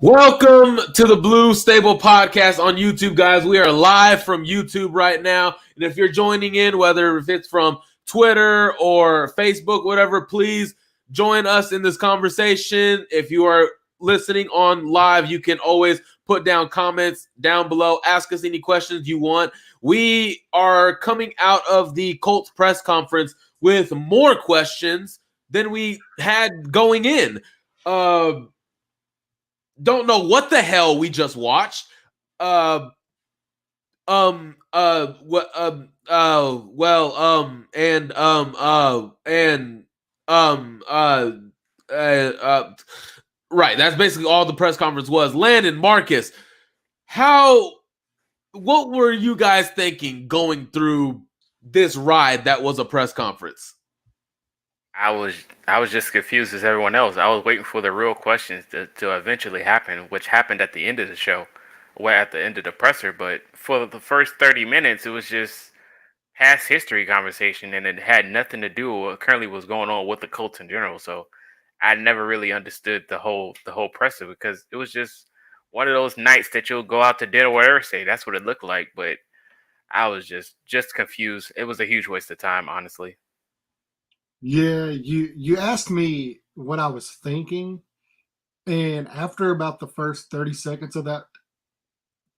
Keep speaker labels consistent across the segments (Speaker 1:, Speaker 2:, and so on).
Speaker 1: Welcome to the Blue Stable Podcast on YouTube, guys. We are live from YouTube right now. And if you're joining in, whether if it's from Twitter or Facebook, whatever, please join us in this conversation. If you are listening on live, you can always put down comments down below. Ask us any questions you want. We are coming out of the Colts press conference with more questions than we had going in. Don't know what the hell we just watched. What right. That's basically all the press conference was. Landon, Marcus, what were you guys thinking going through this ride that was a press conference?
Speaker 2: I was just confused as everyone else. I was waiting for the real questions to eventually happen, which happened at the end of the show, or at the end of the presser. But for the first 30 minutes, it was just past history conversation, and it had nothing to do with what currently was going on with the Colts in general. So I never really understood the whole presser, because it was just one of those nights that you'll go out to dinner with Irsay. That's what it looked like. But I was just confused. It was a huge waste of time, honestly.
Speaker 3: Yeah, you asked me what I was thinking, and after about the first 30 seconds of that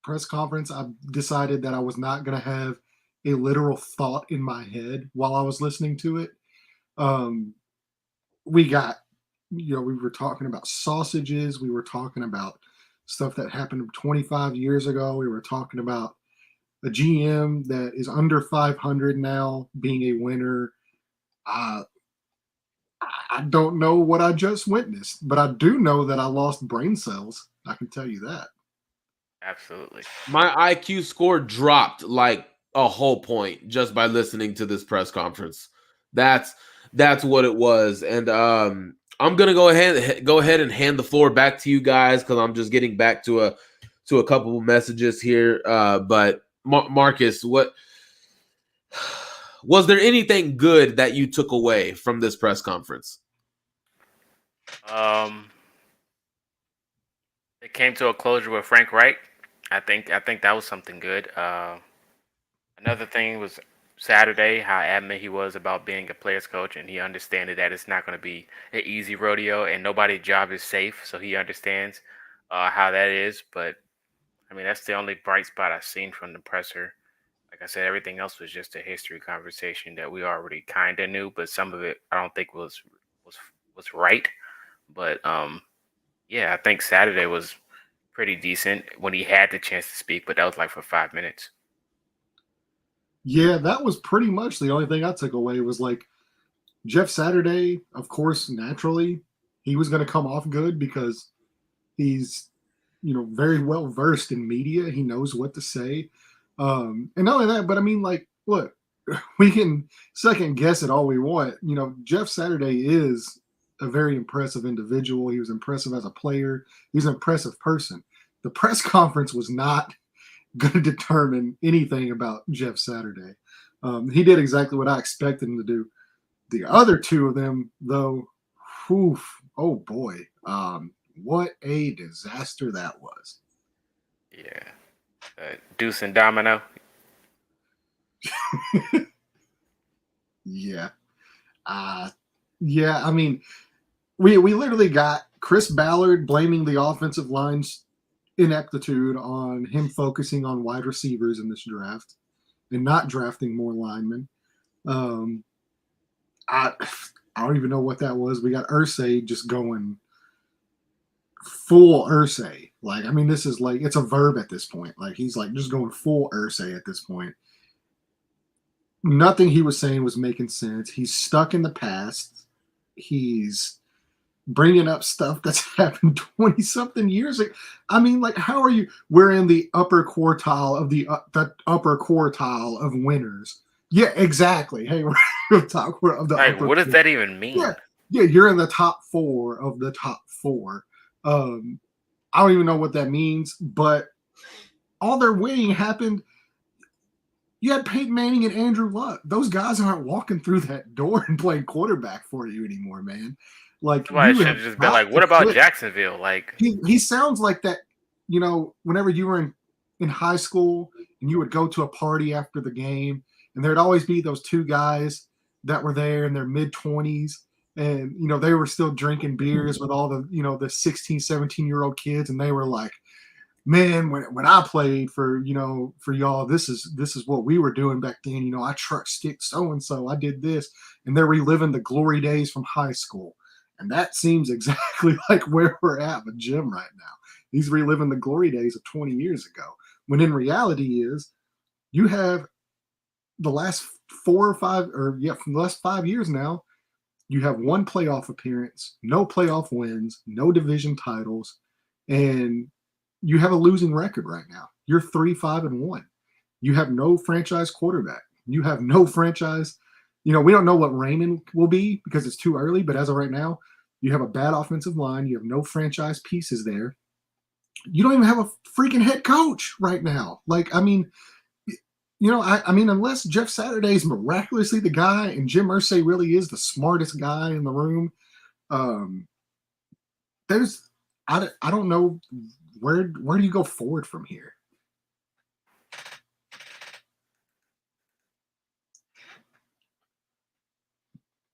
Speaker 3: press conference, I decided that I was not going to have a literal thought in my head while I was listening to it. We were talking about sausages. We were talking about stuff that happened 25 years ago. We were talking about a GM that is under 500 now being a winner. I don't know what I just witnessed, but I do know that I lost brain cells. I can tell you that.
Speaker 2: Absolutely.
Speaker 1: My IQ score dropped like a whole point just by listening to this press conference. That's what it was. And I'm gonna go ahead and hand the floor back to you guys, because I'm just getting back to a couple of messages here. But Marcus, what was there anything good that you took away from this press conference?
Speaker 2: It came to a closure with Frank Wright. I think that was something good. Another thing was Saturday, how adamant he was about being a player's coach, and he understands that it's not going to be an easy rodeo, and nobody's job is safe, so he understands how that is. But I mean, that's the only bright spot I've seen from the presser. Like I said, everything else was just a history conversation that we already kind of knew, but some of it I don't think was right. But yeah, I think Saturday was pretty decent when he had the chance to speak, but that was like for 5 minutes.
Speaker 3: Yeah, that was pretty much the only thing I took away was like Jeff Saturday, of course, naturally, he was going to come off good because he's, very well versed in media. He knows what to say. And not only that, but I mean, like, look, we can second guess it all we want. Jeff Saturday is a very impressive individual. He was impressive as a player. He's an impressive person. The press conference was not going to determine anything about Jeff Saturday. He did exactly what I expected him to do. The other two of them, though, oh boy, what a disaster that was.
Speaker 2: Yeah. Deuce and Domino.
Speaker 3: Yeah. Yeah, I mean, we literally got Chris Ballard blaming the offensive line's ineptitude on him focusing on wide receivers in this draft and not drafting more linemen. I don't even know what that was. We got Irsay just going full Irsay. Like, I mean, this is like, it's a verb at this point. Like, he's like just going full Irsay at this point. Nothing he was saying was making sense. He's stuck in the past. He's bringing up stuff that's happened 20-something years ago. I mean, like, how are you? We're in the upper quartile of the upper quartile of winners. Yeah, exactly. Hey, we're in the top of the
Speaker 2: upper. What does that even mean?
Speaker 3: Yeah, you're in the top 4 of the top 4. I don't even know what that means, but all their winning happened. You had Peyton Manning and Andrew Luck. Those guys aren't walking through that door and playing quarterback for you anymore, man. Like,
Speaker 2: Somebody
Speaker 3: you
Speaker 2: should
Speaker 3: have
Speaker 2: have just been
Speaker 3: got
Speaker 2: like, "What
Speaker 3: to
Speaker 2: about
Speaker 3: flip.
Speaker 2: Jacksonville?" Like,
Speaker 3: He sounds like that, whenever you were in high school and you would go to a party after the game, and there'd always be those two guys that were there in their mid-20s, and, they were still drinking beers with all the 16, 17-year-old kids, and they were like, man, when I played for y'all, this is what we were doing back then. I truck stick so-and-so, I did this, and they're reliving the glory days from high school. And that seems exactly like where we're at with Jim right now. He's reliving the glory days of 20 years ago. When in reality is, you have the last 4 or 5, from the last 5 years now, you have one playoff appearance, no playoff wins, no division titles, and you have a losing record right now. You're 3-5-1. You have no franchise quarterback. You have no franchise. We don't know what Raymond will be because it's too early, but as of right now, you have a bad offensive line. You have no franchise pieces there. You don't even have a freaking head coach right now. Like, I mean, unless Jeff Saturday is miraculously the guy and Jim Irsay really is the smartest guy in the room, I don't know where do you go forward from here?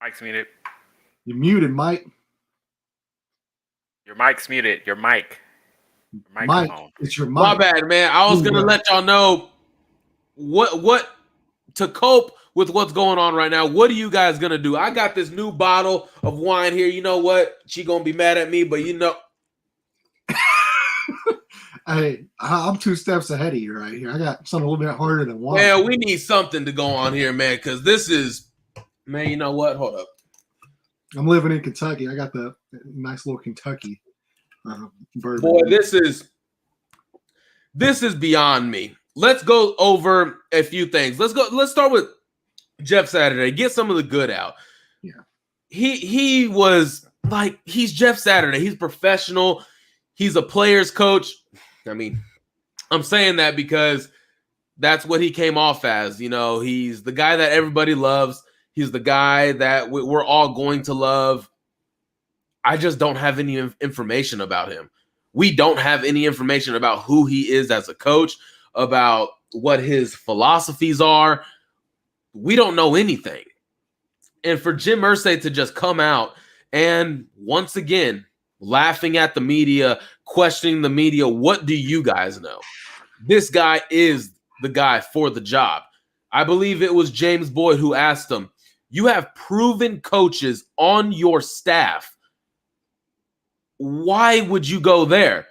Speaker 2: Mike's muted.
Speaker 3: You're muted, Mike.
Speaker 2: Your mic's muted. Your mic. Your
Speaker 3: Mike,
Speaker 2: microphone.
Speaker 3: it's your mic.
Speaker 1: My bad, man. I was gonna let y'all know what to cope with what's going on right now. What are you guys gonna do? I got this new bottle of wine here. You know what? She gonna be mad at me, but
Speaker 3: Hey, I'm 2 steps ahead of you right here. I got something a little bit harder than wine.
Speaker 1: Yeah, we need something to go on here, man, because this is, man, you know what? Hold up.
Speaker 3: I'm living in Kentucky. I got the nice little Kentucky bourbon.
Speaker 1: Boy, this is beyond me. Let's go over a few things. Let's start with Jeff Saturday. Get some of the good out.
Speaker 3: Yeah.
Speaker 1: He was like, he's Jeff Saturday. He's professional. He's a player's coach. I mean, I'm saying that because that's what he came off as. He's the guy that everybody loves. He's the guy that we're all going to love. I just don't have any information about him. We don't have any information about who he is as a coach, about what his philosophies are. We don't know anything. And for Jim Irsay to just come out and once again, laughing at the media, questioning the media, what do you guys know? This guy is the guy for the job. I believe it was James Boyd who asked him, you have proven coaches on your staff. Why would you go there?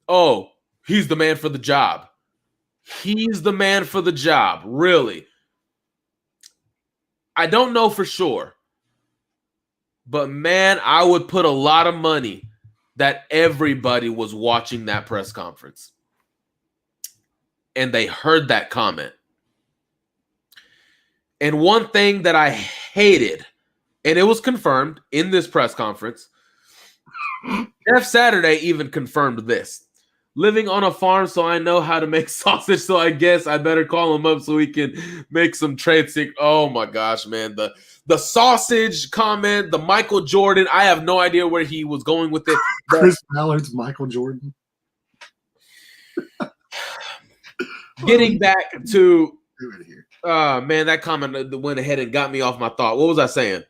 Speaker 1: Oh, he's the man for the job. He's the man for the job. Really? I don't know for sure. But man, I would put a lot of money that everybody was watching that press conference. And they heard that comment. And one thing that I hated, and it was confirmed in this press conference, Jeff Saturday even confirmed this. Living on a farm, so I know how to make sausage, so I guess I better call him up so we can make some trade secret. Oh my gosh, man. The sausage comment, the Michael Jordan, I have no idea where he was going with it.
Speaker 3: Chris Ballard's Michael Jordan.
Speaker 1: Getting back to, man, that comment went ahead and got me off my thought. What was I saying?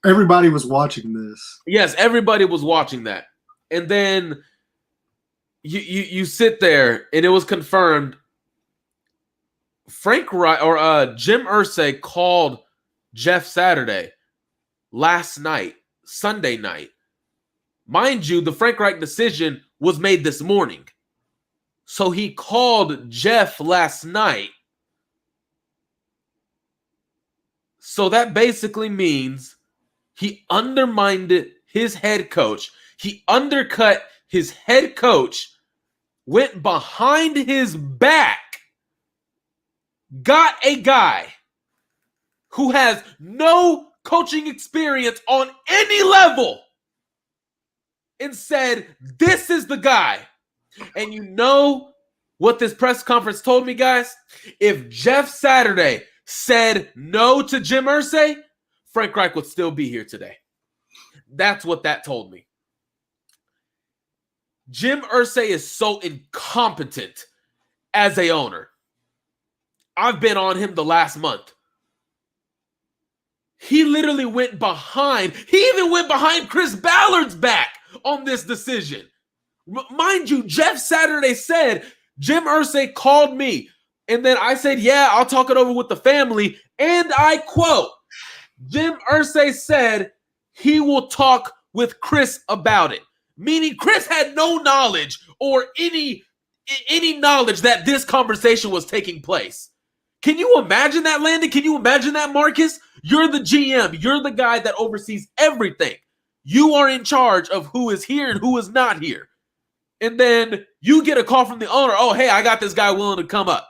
Speaker 3: Everybody was watching this.
Speaker 1: Yes, everybody was watching that. And then you sit there, and it was confirmed. Jim Irsay called Jeff Saturday last night, Sunday night. Mind you, the Frank Reich decision was made this morning. So he called Jeff last night. So that basically means he undermined his head coach. He undercut his head coach, went behind his back, got a guy who has no coaching experience on any level and said, this is the guy. And you know what this press conference told me, guys? If Jeff Saturday said no to Jim Irsay, Frank Reich would still be here today. That's what that told me. Jim Irsay is so incompetent as a owner. I've been on him the last month. He literally went behind. He even went behind Chris Ballard's back on this decision. Mind you, Jeff Saturday said, Jim Irsay called me. And then I said, yeah, I'll talk it over with the family. And I quote, Jim Irsay said he will talk with Chris about it. Meaning Chris had no knowledge or any knowledge that this conversation was taking place. Can you imagine that, Landon? Can you imagine that, Marcus? You're the GM. You're the guy that oversees everything. You are in charge of who is here and who is not here. And then you get a call from the owner. Oh, hey, I got this guy willing to come up.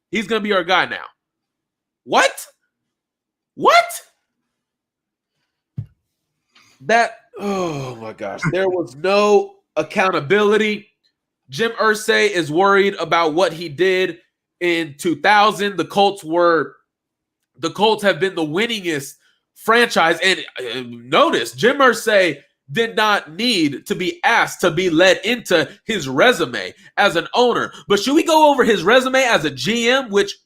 Speaker 1: He's going to be our guy now. What? Oh my gosh. There was no accountability. Jim Irsay is worried about what he did in 2000. The Colts have been the winningest franchise. And notice, Jim Irsay did not need to be asked to be let into his resume as an owner. But should we go over his resume as a GM, which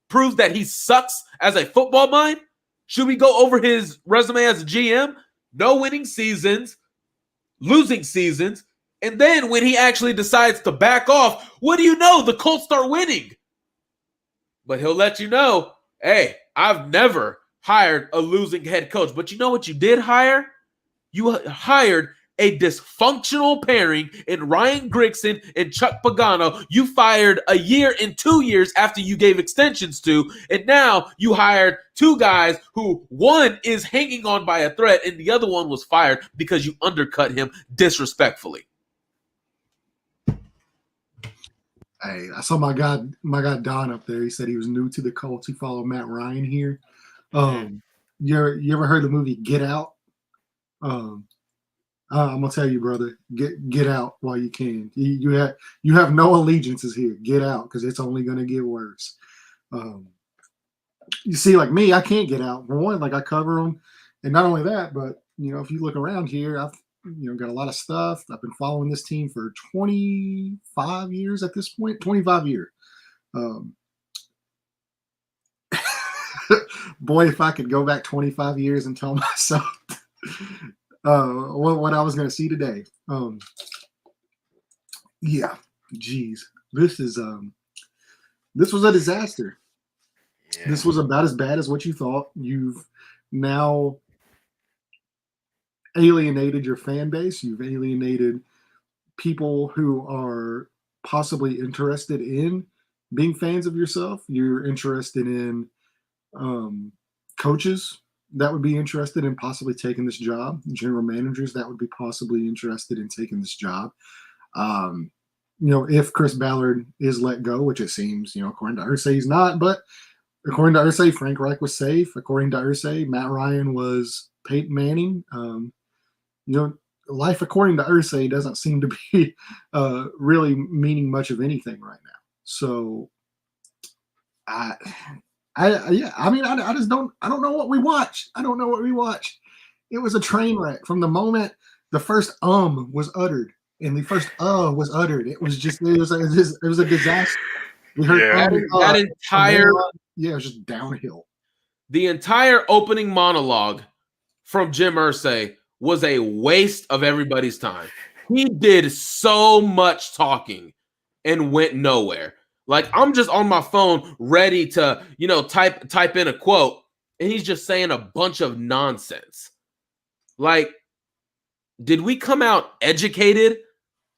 Speaker 1: proves that he sucks as a football mind? Should we go over his resume as a GM? No winning seasons, losing seasons. And then when he actually decides to back off, what do you know? The Colts start winning. But he'll let you know, hey, I've never hired a losing head coach. But you know what you did hire? You hired a dysfunctional pairing in Ryan Grigson and Chuck Pagano. You fired a year and 2 years after you gave extensions to. And now you hired two guys who one is hanging on by a thread and the other one was fired because you undercut him disrespectfully.
Speaker 3: Hey, I saw my guy Don up there. He said he was new to the Colts. He followed Matt Ryan here. You ever heard the movie Get Out? I'm gonna tell you, brother, get out while you can. You have no allegiances here. Get out, because it's only gonna get worse. You see, like me, I can't get out. For one, like I cover them, and not only that, but if you look around here, I've got a lot of stuff. I've been following this team for 25 years at this point. 25 years. Boy, if I could go back 25 years and tell myself what I was going to see today. Yeah, geez, this was a disaster. Yeah. This was about as bad as what you thought. You've now alienated your fan base. You've alienated people who are possibly interested in being fans of yourself. You're interested in coaches that would be interested in possibly taking this job, general managers that would be possibly interested in taking this job. If Chris Ballard is let go, which it seems, according to Irsay, he's not, but according to Irsay, Frank Reich was safe. According to Irsay, Matt Ryan was Peyton Manning. Life according to Irsay doesn't seem to be really meaning much of anything right now. So I don't know what we watched. I don't know what we watched. It was a train wreck from the moment the first was uttered and the first was uttered. It was a disaster. We heard
Speaker 1: that entire
Speaker 3: it was just downhill.
Speaker 1: The entire opening monologue from Jim Irsay was a waste of everybody's time. He did so much talking and went nowhere. Like, I'm just on my phone ready to, type in a quote, and he's just saying a bunch of nonsense. Like, did we come out educated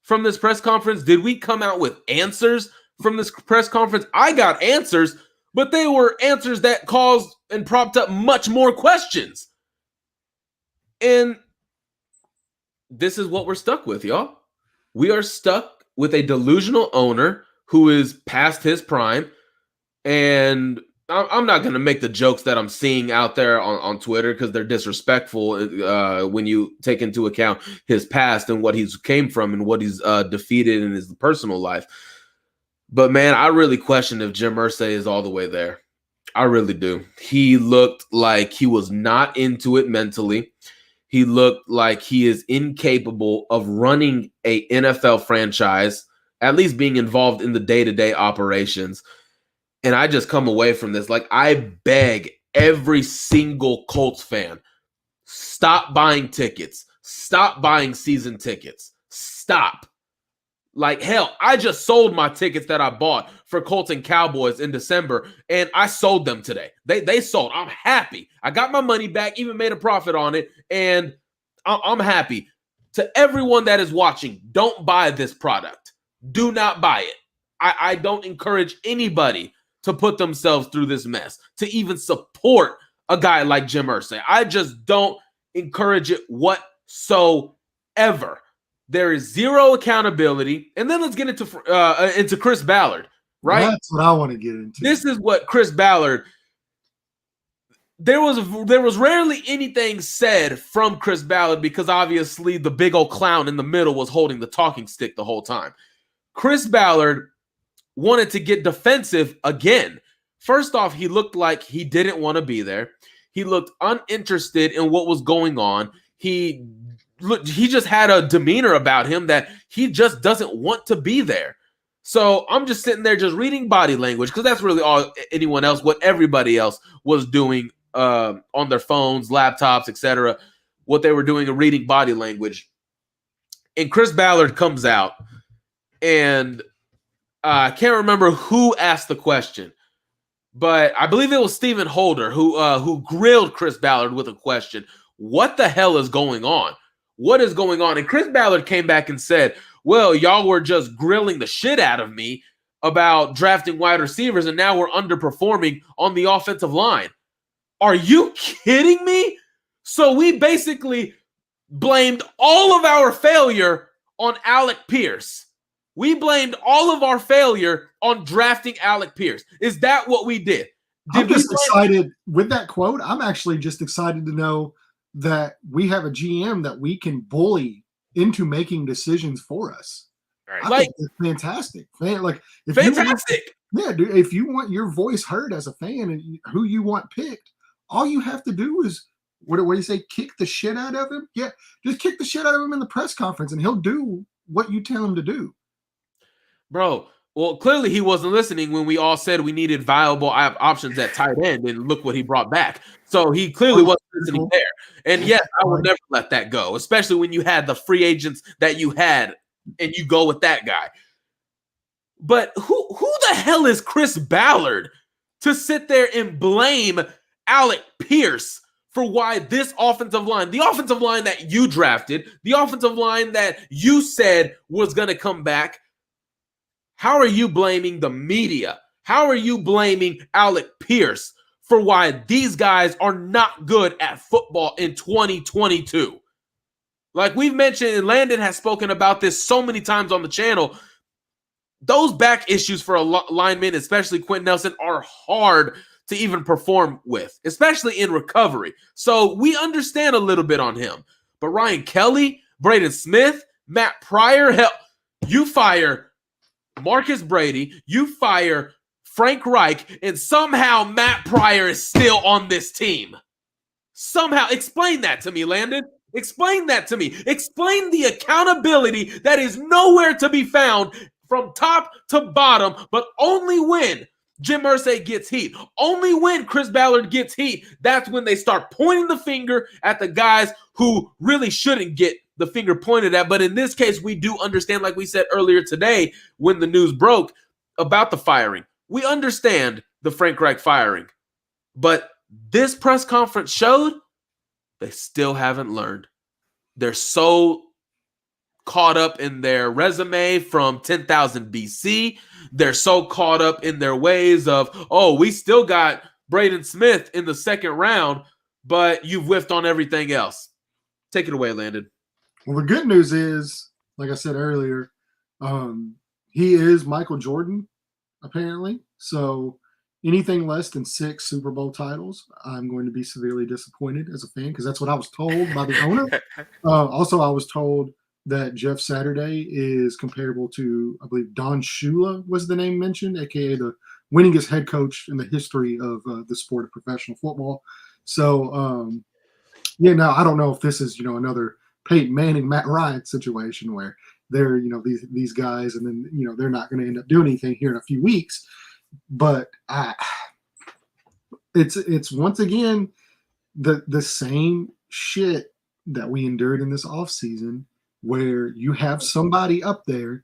Speaker 1: from this press conference? Did we come out with answers from this press conference? I got answers, but they were answers that caused and propped up much more questions. And this is what we're stuck with, y'all. We are stuck with a delusional owner who is past his prime. And I'm not going to make the jokes that I'm seeing out there on Twitter because they're disrespectful when you take into account his past and what he's came from and what he's defeated in his personal life. But, man, I really question if Jim Irsay is all the way there. I really do. He looked like he was not into it mentally. He looked like he is incapable of running a NFL franchise, at least being involved in the day-to-day operations. And I just come away from this like I beg every single Colts fan, stop buying tickets. Stop buying season tickets. Stop. Like, hell, I just sold my tickets that I bought for Colts and Cowboys in December, and I sold them today. They sold. I'm happy. I got my money back, even made a profit on it, and I'm happy. To everyone that is watching, don't buy this product. Do not buy it. I don't encourage anybody to put themselves through this mess, to even support a guy like Jim Irsay. I just don't encourage it whatsoever. There is zero accountability. And then let's get into Chris Ballard, right?
Speaker 3: That's what I want to get into.
Speaker 1: This is what Chris Ballard. There was rarely anything said from Chris Ballard because obviously the big old clown in the middle was holding the talking stick the whole time. Chris Ballard wanted to get defensive again. First off, he looked like he didn't want to be there. He looked uninterested in what was going on. He just had a demeanor about him that he just doesn't want to be there. So I'm just sitting there just reading body language because that's really all anyone else, what everybody else was doing on their phones, laptops, etc. What they were doing and reading body language. And Chris Ballard comes out and I can't remember who asked the question, but I believe it was Stephen Holder who grilled Chris Ballard with a question. What the hell is going on? What is going on? And Chris Ballard came back and said, well, y'all were just grilling the shit out of me about drafting wide receivers, and now we're underperforming on the offensive line. Are you kidding me? So we basically blamed all of our failure on Alec Pierce. We blamed all of our failure on drafting Alec Pierce. Is that what we did?
Speaker 3: I'm just excited with that quote. I'm actually just excited to know that we have a GM that we can bully into making decisions for us.
Speaker 2: Right.
Speaker 3: I think that's fantastic. Like,
Speaker 1: fantastic.
Speaker 3: Dude, if you want your voice heard as a fan and who you want picked, all you have to do is, what do you say, kick the shit out of him? Yeah, just kick the shit out of him in the press conference and he'll do what you tell him to do.
Speaker 1: Bro, well, clearly he wasn't listening when we all said we needed viable options at tight end, and look what he brought back. So he clearly wasn't listening there. And yes, I will never let that go, especially when you had the free agents that you had and you go with that guy. But who the hell is Chris Ballard to sit there and blame Alec Pierce for why this offensive line, the offensive line that you drafted, the offensive line that you said was going to come back, how are you blaming the media? How are you blaming Alec Pierce for why these guys are not good at football in 2022? Like we've mentioned, and Landon has spoken about this so many times on the channel, those back issues for a lineman, especially Quentin Nelson, are hard to even perform with, especially in recovery. So we understand a little bit on him. But Ryan Kelly, Braden Smith, Matt Pryor, hell, you fire Marcus Brady, you fire Frank Reich, and somehow Matt Pryor is still on this team. Somehow. Explain that to me, Landon. Explain that to me. Explain the accountability that is nowhere to be found from top to bottom, but only when Jim Irsay gets heat. Only when Chris Ballard gets heat, that's when they start pointing the finger at the guys who really shouldn't get the finger pointed at. But in this case, we do understand, like we said earlier today when the news broke about the firing. We understand the Frank Reich firing. But this press conference showed they still haven't learned. They're so caught up in their resume from 10,000 BC. They're so caught up in their ways of, oh, we still got Braden Smith in the second round, but you've whiffed on everything else. Take it away, Landon.
Speaker 3: Well, the good news is, like I said earlier, he is Michael Jordan, apparently. So anything less than 6 Super Bowl titles, I'm going to be severely disappointed as a fan because that's what I was told by the owner. Also, I was told that Jeff Saturday is comparable to, I believe, Don Shula was the name mentioned, a.k.a. the winningest head coach in the history of the sport of professional football. So Yeah, now I don't know if this is another Peyton Manning, Matt Ryan situation where they're these guys, and then they're not going to end up doing anything here in a few weeks. But it's once again the same shit that we endured in this offseason, where you have somebody up there,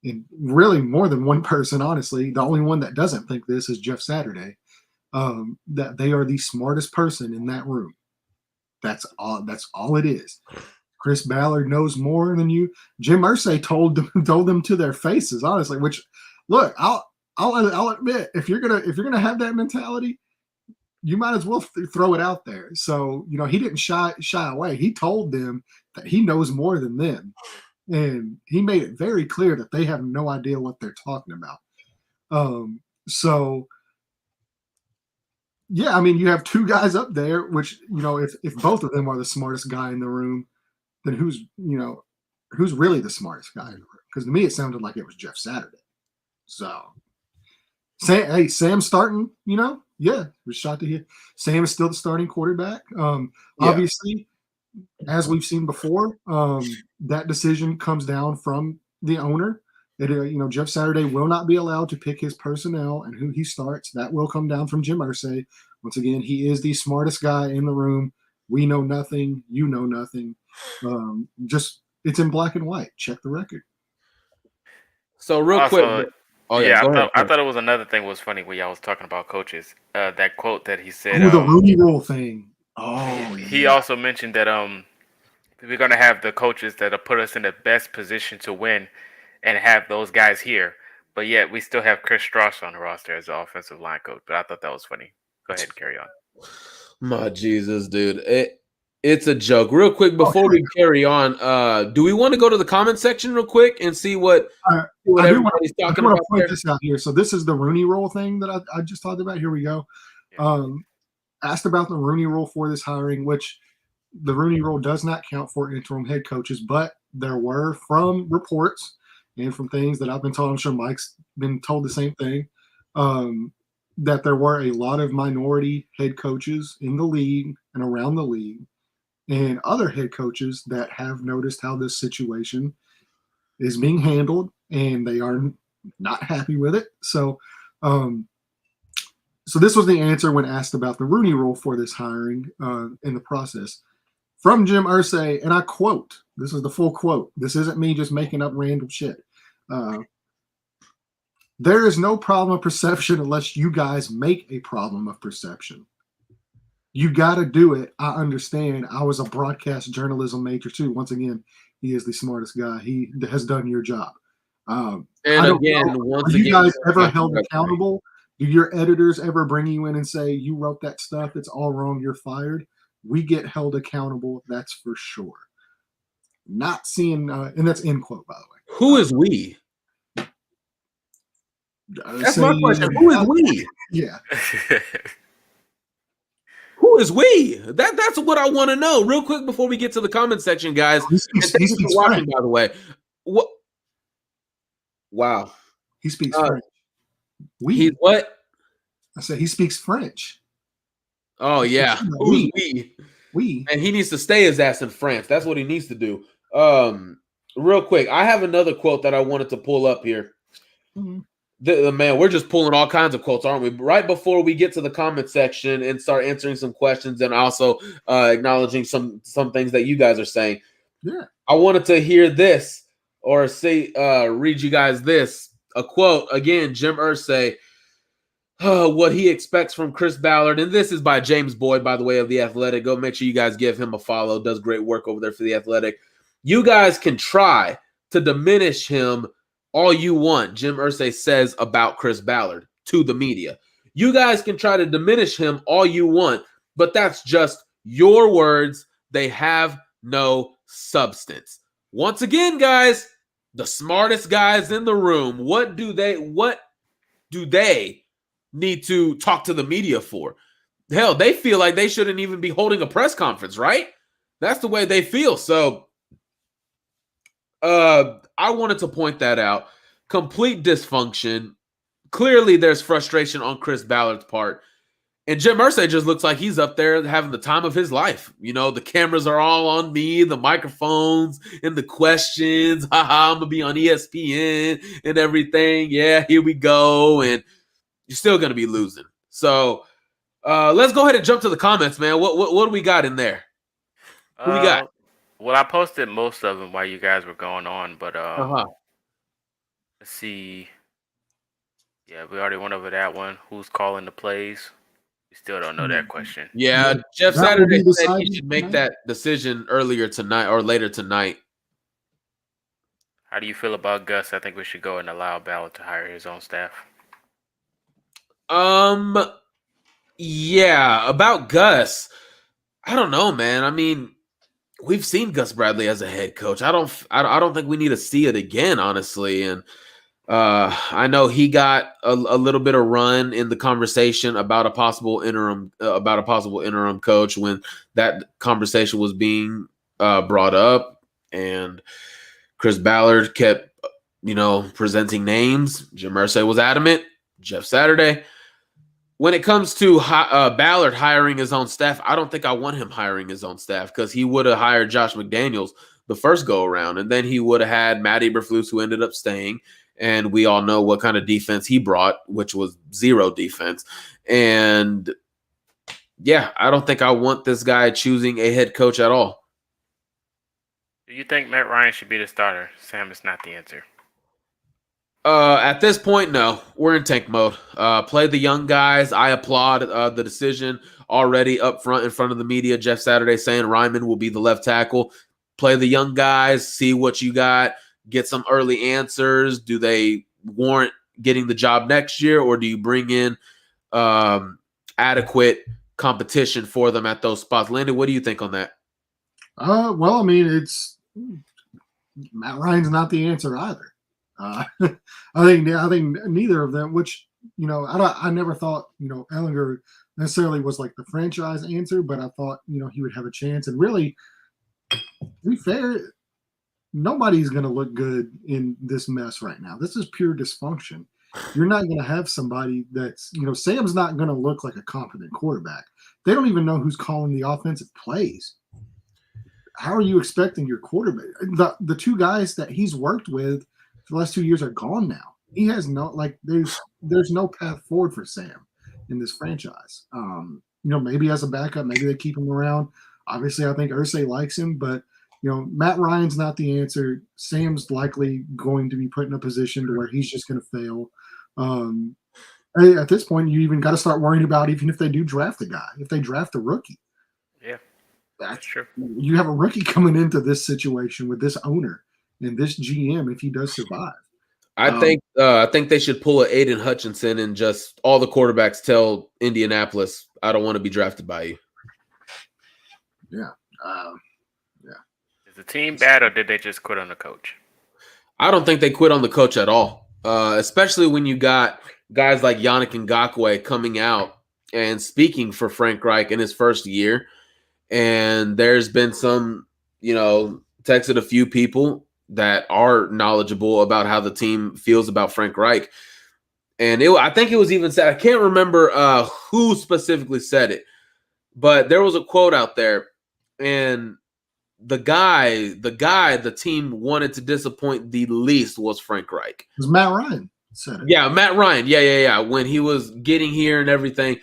Speaker 3: and really more than one person, honestly. The only one that doesn't think this is Jeff Saturday, that they are the smartest person in that room. That's all it is. Chris Ballard knows more than you. Jim Irsay told them to their faces, honestly. Which, look, I'll admit, if you're gonna have that mentality, you might as well throw it out there. So he didn't shy away. He told them that he knows more than them, and he made it very clear that they have no idea what they're talking about. So yeah, I mean, you have two guys up there, which if both of them are the smartest guy in the room, then who's really the smartest guy in the room? Because to me, it sounded like it was Jeff Saturday. So, Sam's starting. Yeah, we're shocked to hear Sam is still the starting quarterback. Obviously, as we've seen before, that decision comes down from the owner. Jeff Saturday will not be allowed to pick his personnel and who he starts. That will come down from Jim Irsay. Once again, he is the smartest guy in the room. We know nothing. You know nothing. Just it's in black and white. Check the record.
Speaker 2: So real quick. I thought it was another thing was funny when y'all was talking about coaches. That quote that he said.
Speaker 3: The Rooney Rule thing. Oh,
Speaker 2: he also mentioned that we're gonna have the coaches that'll put us in the best position to win, and have those guys here. But yet we still have Chris Strauss on the roster as the offensive line coach. But I thought that was funny. Go ahead and carry on.
Speaker 1: My Jesus, dude. It's a joke. Real quick, before we carry on, do we want to go to the comment section real quick and see what everybody's talking about?
Speaker 3: I point this out here. So this is the Rooney Rule thing that I just talked about. Here we go. Yeah. Asked about the Rooney Rule for this hiring, which the Rooney Rule does not count for interim head coaches, but there were, from reports and from things that I've been told, I'm sure Mike's been told the same thing, that there were a lot of minority head coaches in the league and around the league, and other head coaches that have noticed how this situation is being handled, and they are not happy with it. So this was the answer when asked about the Rooney Rule for this hiring in the process. From Jim Irsay, and I quote, this is the full quote. This isn't me just making up random shit. There is no problem of perception unless you guys make a problem of perception. You got to do it. I understand. I was a broadcast journalism major too. Once again, he is the smartest guy. He has done your job.
Speaker 1: And again,
Speaker 3: are you guys ever held accountable? Do your editors ever bring you in and say, you wrote that stuff, it's all wrong, you're fired? We get held accountable, that's for sure. Not seeing, and that's end quote, by the way.
Speaker 1: Who is we? That's my question. Who is we?
Speaker 3: Yeah.
Speaker 1: Who is we? That's what I want to know. Real quick before we get to the comment section, guys.
Speaker 3: He speaks
Speaker 1: watching, by the way. What? Wow.
Speaker 3: He speaks French.
Speaker 1: He's what?
Speaker 3: I said he speaks French.
Speaker 1: Oh yeah. Who's we?
Speaker 3: We.
Speaker 1: And he needs to stay his ass in France. That's what he needs to do. Real quick, I have another quote that I wanted to pull up here. Mm-hmm. Man, we're just pulling all kinds of quotes, aren't we? Right before we get to the comment section and start answering some questions and also acknowledging some things that you guys are saying.
Speaker 3: Yeah.
Speaker 1: I wanted to hear this or read you guys this. A quote, again, Jim Irsay, what he expects from Chris Ballard. And this is by James Boyd, by the way, of The Athletic. Go make sure you guys give him a follow. Does great work over there for The Athletic. You guys can try to diminish him all you want, Jim Irsay says about Chris Ballard to the media. You guys can try to diminish him all you want, but that's just your words. They have no substance. Once again, guys, the smartest guys in the room, what do they need to talk to the media for? Hell, they feel like they shouldn't even be holding a press conference, right? That's the way they feel. So I wanted to point that out. Complete dysfunction. Clearly, there's frustration on Chris Ballard's part. And Jim Irsay just looks like he's up there having the time of his life. You know, the cameras are all on me, the microphones and the questions. Haha, I'm going to be on ESPN and everything. Yeah, here we go. And you're still going to be losing. So let's go ahead and jump to the comments, man. What do we got in there? Who we got?
Speaker 2: Well, I posted most of them while you guys were going on, but let's see. Yeah, we already went over that one. Who's calling the plays? We still don't know that question.
Speaker 1: Yeah, Jeff Saturday said he should make that decision earlier tonight or later tonight.
Speaker 2: How do you feel about Gus? I think we should go and allow Ballard to hire his own staff.
Speaker 1: Yeah, about Gus. I don't know, man. I mean, we've seen Gus Bradley as a head coach. I don't think we need to see it again, honestly. And I know he got a little bit of run in the conversation about a possible interim coach when that conversation was being brought up, and Chris Ballard kept, presenting names. Jim Irsay was adamant. Jeff Saturday. When it comes to Ballard hiring his own staff, I don't think I want him hiring his own staff because he would have hired Josh McDaniels the first go around, and then he would have had Matt Eberflus, who ended up staying. And we all know what kind of defense he brought, which was zero defense. And yeah, I don't think I want this guy choosing a head coach at all.
Speaker 2: Do you think Matt Ryan should be the starter? Sam is not the answer.
Speaker 1: At this point, no. We're in tank mode. Play the young guys. I applaud the decision already up front in front of the media. Jeff Saturday saying Ryman will be the left tackle. Play the young guys. See what you got. Get some early answers. Do they warrant getting the job next year, or do you bring in adequate competition for them at those spots? Landon, what do you think on that?
Speaker 3: Well, I mean, it's Matt Ryan's not the answer either. I think neither of them. Which I never thought Ehlinger necessarily was like the franchise answer, but I thought he would have a chance. And really, to be fair, nobody's going to look good in this mess right now. This is pure dysfunction. You're not going to have somebody that's, Sam's not going to look like a competent quarterback. They don't even know who's calling the offensive plays. How are you expecting your quarterback? The two guys that he's worked with for the last 2 years are gone now. He has there's no path forward for Sam in this franchise. Maybe as a backup, maybe they keep him around. Obviously, I think Irsay likes him, but Matt Ryan's not the answer. Sam's likely going to be put in a position to where he's just going to fail. At this point, you even got to start worrying about even if they do draft a guy, if they draft a rookie.
Speaker 2: Yeah, that's true.
Speaker 3: You have a rookie coming into this situation with this owner and this GM if he does survive.
Speaker 1: I think they should pull an Aiden Hutchinson and just all the quarterbacks tell Indianapolis, I don't want to be drafted by you.
Speaker 3: Yeah.
Speaker 2: Is the team bad, or did they just quit on the coach?
Speaker 1: I don't think they quit on the coach at all, especially when you got guys like Yannick Ngakoue coming out and speaking for Frank Reich in his first year. And there's been some, texted a few people that are knowledgeable about how the team feels about Frank Reich. And I think it was even said, I can't remember who specifically said it, but there was a quote out there, and the team wanted to disappoint the least was Frank Reich.
Speaker 3: It was Matt Ryan said it.
Speaker 1: Yeah, Matt Ryan. Yeah. When he was getting here and everything,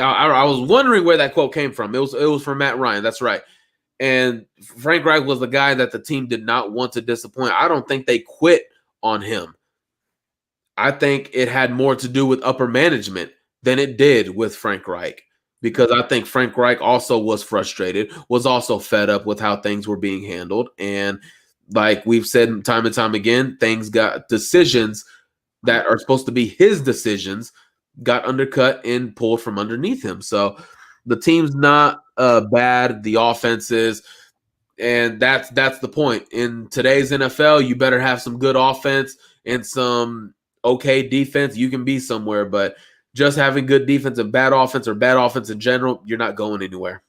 Speaker 1: I was wondering where that quote came from. It was from Matt Ryan. That's right. And Frank Reich was the guy that the team did not want to disappoint. I don't think they quit on him. I think it had more to do with upper management than it did with Frank Reich. Because I think Frank Reich also was frustrated, was also fed up with how things were being handled. And like we've said time and time again, decisions that are supposed to be his decisions got undercut and pulled from underneath him. So the team's not bad. The offense is, and that's the point. In today's NFL, you better have some good offense and some okay defense. You can be somewhere, but just having good defense and bad offense, or bad offense in general, you're not going anywhere.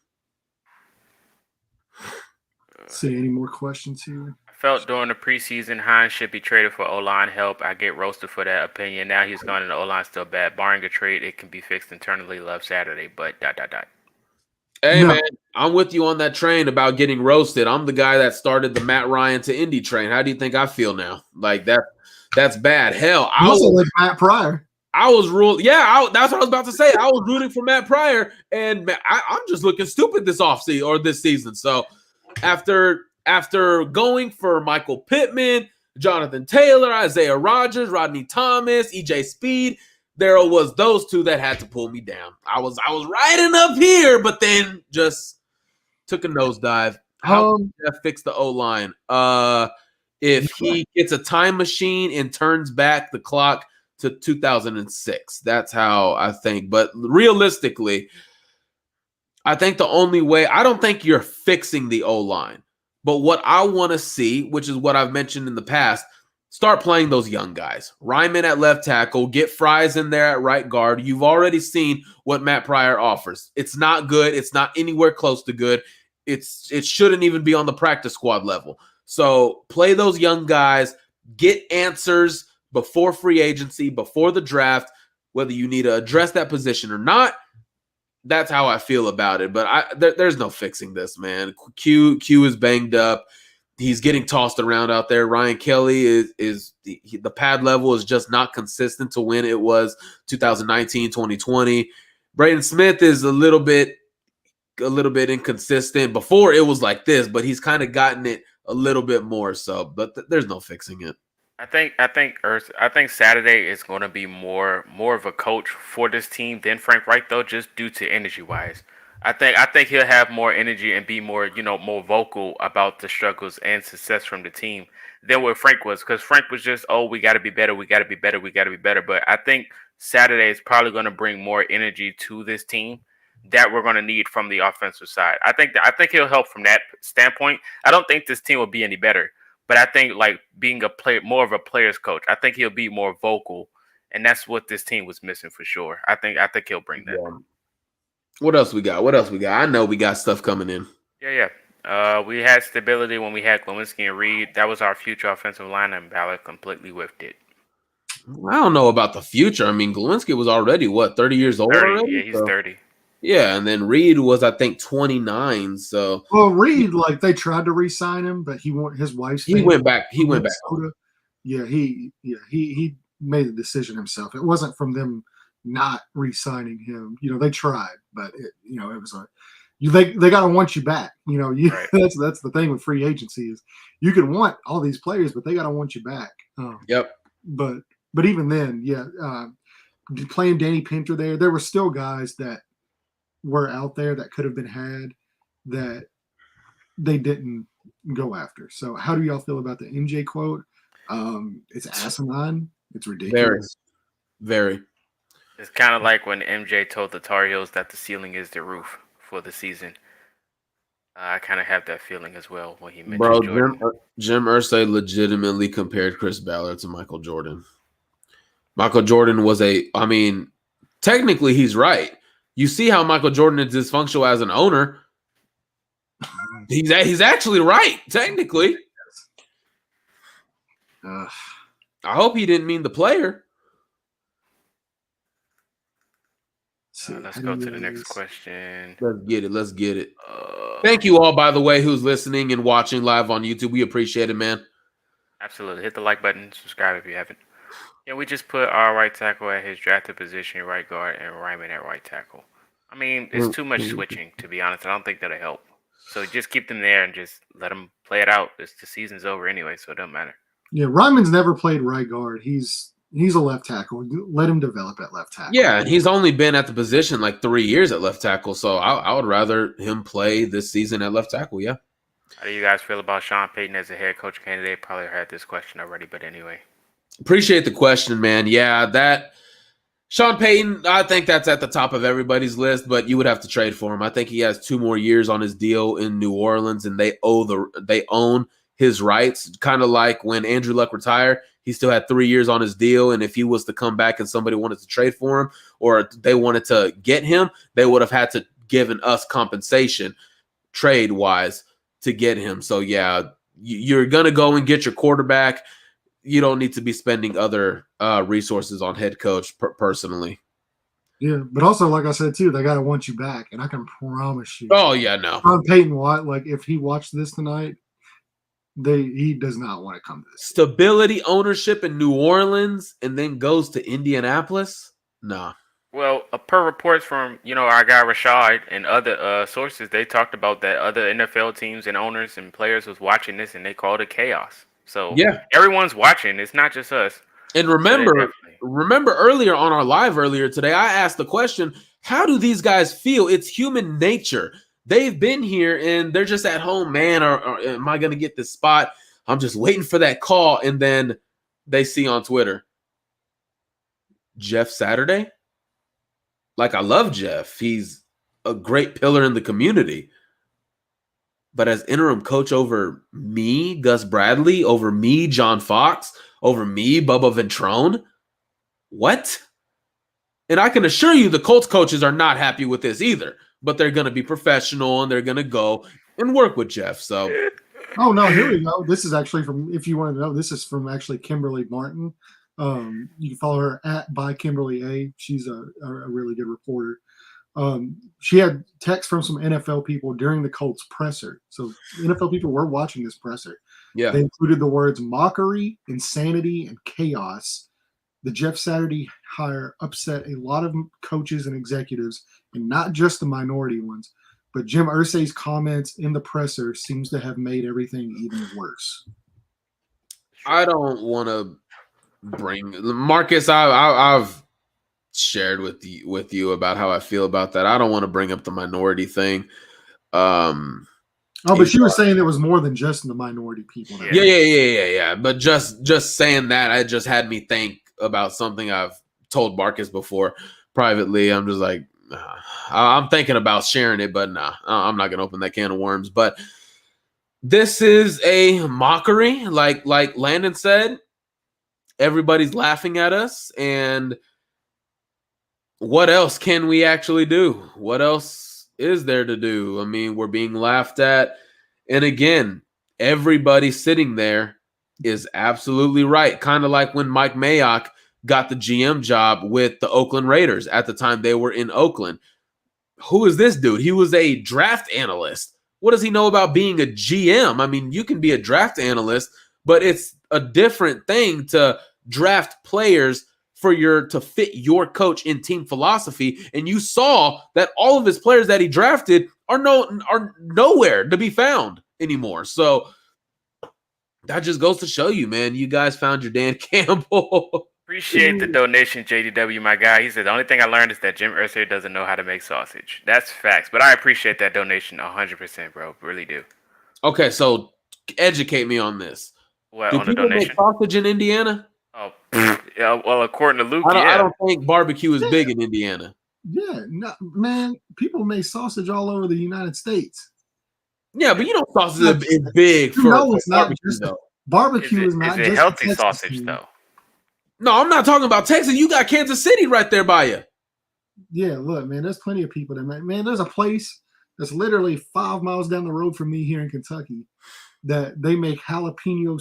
Speaker 3: See any more questions here?
Speaker 2: I felt during the preseason Hines should be traded for O-line help. I get roasted for that opinion. Now he's gone and the O-line's still bad. Barring a trade, it can be fixed internally. Love Saturday, but ...
Speaker 1: Hey,
Speaker 3: No.
Speaker 1: man, I'm with you on that train about getting roasted. I'm the guy that started the Matt Ryan to Indy train. How do you think I feel now? Like that's bad. Hell,
Speaker 3: You also like Matt Pryor.
Speaker 1: I was ruled. Yeah, that's what I was about to say. I was rooting for Matt Pryor, and I'm just looking stupid this offseason or this season. So after going for Michael Pittman, Jonathan Taylor, Isaiah Rodgers, Rodney Thomas, EJ Speed, there was those two that had to pull me down. I was riding up here, but then just took a nosedive. How can that fix the O-line? If he gets a time machine and turns back the clock to 2006, that's how I think. But realistically, I think the only way, I don't think you're fixing the O-line. But what I want to see, which is what I've mentioned in the past, start playing those young guys. Ryman at left tackle, get Fries in there at right guard. You've already seen what Matt Pryor offers. It's not good. It's not anywhere close to good. It shouldn't even be on the practice squad level. So play those young guys, get answers before free agency, before the draft, whether you need to address that position or not. That's how I feel about it. But there's no fixing this, man. Q is banged up. He's getting tossed around out there. Ryan Kelly is the pad level is just not consistent to when it was 2019, 2020. Braden Smith is a little bit inconsistent. Before it was like this, but he's kind of gotten it a little bit more so. But there's no fixing it.
Speaker 2: I think Saturday is going to be more of a coach for this team than Frank Reich, though, just due to energy wise. I think he'll have more energy and be more more vocal about the struggles and success from the team than what Frank was, because Frank was just, oh, we got to be better, we got to be better, we got to be better. But I think Saturday is probably going to bring more energy to this team that we're going to need from the offensive side. I think he'll help from that standpoint. I don't think this team will be any better. But I think, like, being more of a player's coach, I think he'll be more vocal, and that's what this team was missing for sure. I think he'll bring that.
Speaker 1: Yeah. What else we got? I know we got stuff coming in.
Speaker 2: Yeah. We had stability when we had Glowinski and Reed. That was our future offensive line, and Ballard completely whiffed it.
Speaker 1: I don't know about the future. I mean, Glowinski was already, 30 years old
Speaker 2: 30,
Speaker 1: already?
Speaker 2: yeah, he's 30.
Speaker 1: Yeah, and then Reed was, I think, 29. So
Speaker 3: Reed, they tried to re-sign him, but his wife's.
Speaker 1: He went back.
Speaker 3: Yeah, he made the decision himself. It wasn't from them not re-signing him. They tried, but it was they gotta want you back.
Speaker 2: Right.
Speaker 3: That's the thing with free agency is you can want all these players, but they gotta want you back.
Speaker 1: Yep.
Speaker 3: But even then, playing Danny Pinter there were still guys that were out there that could have been had that they didn't go after. So how do y'all feel about the MJ quote? It's asinine. It's ridiculous.
Speaker 1: Very.
Speaker 2: It's kind of like when MJ told the Tar Heels that the ceiling is the roof for the season. I kind of have that feeling as well when he mentioned Jordan.
Speaker 1: Jim Irsay legitimately compared Chris Ballard to Michael Jordan. Michael Jordan was technically he's right. You see how Michael Jordan is dysfunctional as an owner. He's actually right, technically. I hope he didn't mean the player.
Speaker 2: Let's go to the next question.
Speaker 1: Let's get it. Thank you all, by the way, who's listening and watching live on YouTube. We appreciate it, man.
Speaker 2: Absolutely. Hit the like button. Subscribe if you haven't. Yeah, we just put our right tackle at his drafted position, right guard, and Ryman at right tackle. I mean, it's too much switching, to be honest. I don't think that'll help. So just keep them there and just let them play it out. The season's over anyway, so it doesn't matter.
Speaker 3: Yeah, Ryman's never played right guard. He's a left tackle. Let him develop at left tackle.
Speaker 1: Yeah, and he's only been at the position 3 years at left tackle, so I would rather him play this season at left tackle, yeah.
Speaker 2: How do you guys feel about Sean Payton as a head coach candidate? Probably heard this question already, but anyway.
Speaker 1: Appreciate the question, man. Yeah, that Sean Payton, I think that's at the top of everybody's list, but you would have to trade for him. I think he has 2 more years on his deal in New Orleans, and they own his rights. Kind of like when Andrew Luck retired, he still had 3 years on his deal, and if he was to come back and somebody wanted to trade for him or they wanted to get him, they would have had to given us compensation trade-wise to get him. So, yeah, you're gonna go and get your quarterback. You don't need to be spending other resources on head coach personally.
Speaker 3: Yeah, but also, like I said too, they gotta want you back, and I can promise you.
Speaker 1: Oh yeah, no.
Speaker 3: Peyton Watt, like if he watched this tonight, he does not want to come to this.
Speaker 1: Stability ownership in New Orleans and then goes to Indianapolis? Nah.
Speaker 2: Well, per reports from our guy Rashad and other sources, they talked about that other NFL teams and owners and players was watching this and they called it chaos. So
Speaker 1: yeah,
Speaker 2: everyone's watching. It's not just us.
Speaker 1: And remember earlier on our live earlier today, I asked the question, how do these guys feel? It's human nature. They've been here and they're just at home, man, or am I going to get this spot? I'm just waiting for that call. And then they see on Twitter, Jeff Saturday? Like, I love Jeff. He's a great pillar in the community. But as interim coach over me, Gus Bradley, over me, John Fox, over me, Bubba Ventrone, what? And I can assure you the Colts coaches are not happy with this either. But they're going to be professional and they're going to go and work with Jeff. So,
Speaker 3: oh no, here we go. This is actually from, if you want to know, this is from actually Kimberly Martin. You can follow her by Kimberly A. She's a really good reporter. She had text from some NFL people during the Colts presser. So NFL people were watching this presser.
Speaker 1: Yeah,
Speaker 3: they included the words mockery, insanity, and chaos. The Jeff Saturday hire upset a lot of coaches and executives, and not just the minority ones. But Jim Irsay's comments in the presser seems to have made everything even worse.
Speaker 1: I don't want to bring Marcus. I've shared with you about how I feel about that. I don't want to bring up the minority thing.
Speaker 3: But she was saying it was more than just the minority people.
Speaker 1: Yeah. But just saying that, it just had me think about something I've told Marcus before privately. I'm just like, I'm thinking about sharing it, but nah, I'm not gonna open that can of worms. But this is a mockery, like Landon said. Everybody's laughing at us, and what else can we actually do? What else is there to do? I mean, we're being laughed at, and again, everybody sitting there is absolutely right. Kind of like when Mike Mayock got the GM job with the Oakland Raiders at the time they were in Oakland. Who is this dude? He was a draft analyst. What does he know about being a GM? I mean, you can be a draft analyst, but it's a different thing to draft players to fit your coach in team philosophy. And you saw that all of his players that he drafted are nowhere to be found anymore. So that just goes to show you, man, you guys found your Dan Campbell.
Speaker 2: Appreciate the donation, JDW, my guy. He said the only thing I learned is that Jim Irsay doesn't know how to make sausage. That's facts. But I appreciate that donation 100%, bro. Really do.
Speaker 1: Okay, so educate me on this.
Speaker 2: What,
Speaker 1: do
Speaker 2: on the
Speaker 1: people
Speaker 2: donation?
Speaker 1: make sausage in Indiana?
Speaker 2: Oh, yeah, well, according to Luke,
Speaker 1: I don't think barbecue is big in Indiana.
Speaker 3: Yeah, no, man, people make sausage all over the United States.
Speaker 1: Yeah, but sausage is big for
Speaker 3: it's not
Speaker 1: barbecue,
Speaker 3: just
Speaker 1: though.
Speaker 3: Barbecue is not
Speaker 2: just healthy sausage,
Speaker 3: food.
Speaker 2: though.
Speaker 1: No, I'm not talking about Texas. You got Kansas City right there by you.
Speaker 3: Yeah, look, man, there's plenty of people that make. Man, there's a place that's literally 5 miles down the road from me here in Kentucky that they make jalapeno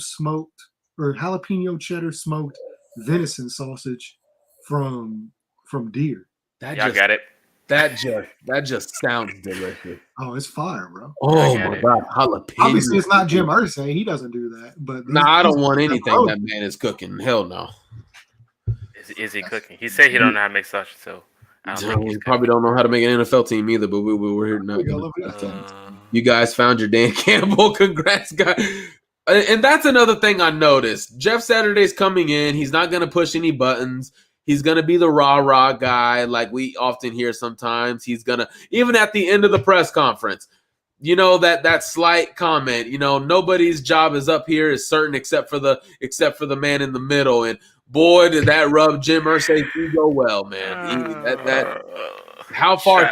Speaker 3: cheddar smoked venison sausage from deer.
Speaker 2: I got it.
Speaker 1: That just sounds delicious.
Speaker 3: Oh, it's fire, bro.
Speaker 1: Oh my god, jalapeno.
Speaker 3: Obviously, it's not Jim Irsay. He doesn't do that. But
Speaker 1: I don't want anything that man is cooking. Hell no.
Speaker 2: Is he cooking? He said he don't know how to make sausage, so
Speaker 1: he probably don't know how to make an NFL team either. But we're here now. You guys found your Dan Campbell. Congrats, guys. And that's another thing I noticed. Jeff Saturday's coming in. He's not going to push any buttons. He's going to be the rah-rah guy like we often hear sometimes. He's going to, even at the end of the press conference, that slight comment, nobody's job is up here is certain except for the man in the middle. And boy, did that rub Jim Irsay's ego well, man. How far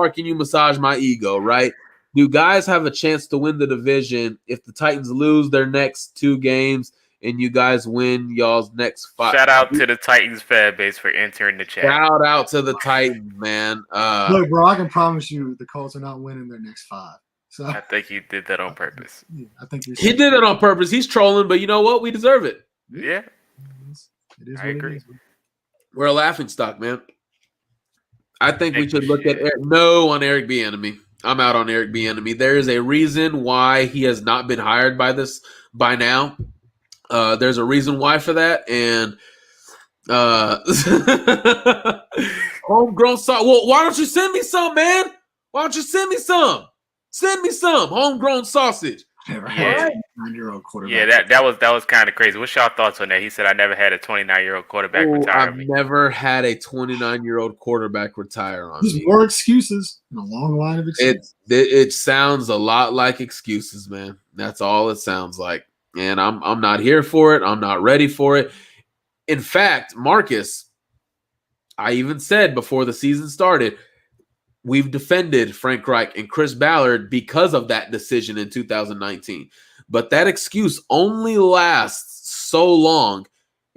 Speaker 1: can you massage my ego, right? Do guys have a chance to win the division if the Titans lose their next 2 games and you guys win y'all's next 5?
Speaker 2: Shout out to the Titans fan base for entering the chat.
Speaker 1: Shout out to the Titans, man.
Speaker 3: Look, bro, I can promise you the Colts are not winning their next 5. So
Speaker 2: I think he did that on purpose.
Speaker 3: yeah, I think
Speaker 1: He did it on purpose. He's trolling, but you know what? We deserve it.
Speaker 2: Yeah.
Speaker 3: It is
Speaker 2: I
Speaker 3: what
Speaker 2: agree.
Speaker 3: it is.
Speaker 1: We're a laughing stock, man. I think we
Speaker 2: Heck
Speaker 1: should look at
Speaker 2: shit.
Speaker 1: on Eric Bieniemy. I'm out on Eric Bieniemy. There is a reason why he has not been hired by now. There's a reason why for that, and homegrown sauce. Well, why don't you send me some, man? Why don't you send me some? Send me some homegrown sausage.
Speaker 3: Never
Speaker 2: Yeah.
Speaker 3: had a 9-year-old quarterback.
Speaker 2: Yeah, that was kind of crazy. What's y'all thoughts on that? He said, "I never had a 29-year-old quarterback retire
Speaker 1: I've
Speaker 2: me."
Speaker 1: never had a 29-year-old quarterback retire on
Speaker 3: There's
Speaker 1: me.
Speaker 3: more excuses and a long line of excuses.
Speaker 1: It sounds a lot like excuses, man. That's all it sounds like. And I'm not here for it. I'm not ready for it. In fact, Marcus, I even said before the season started, we've defended Frank Reich and Chris Ballard because of that decision in 2019. But that excuse only lasts so long.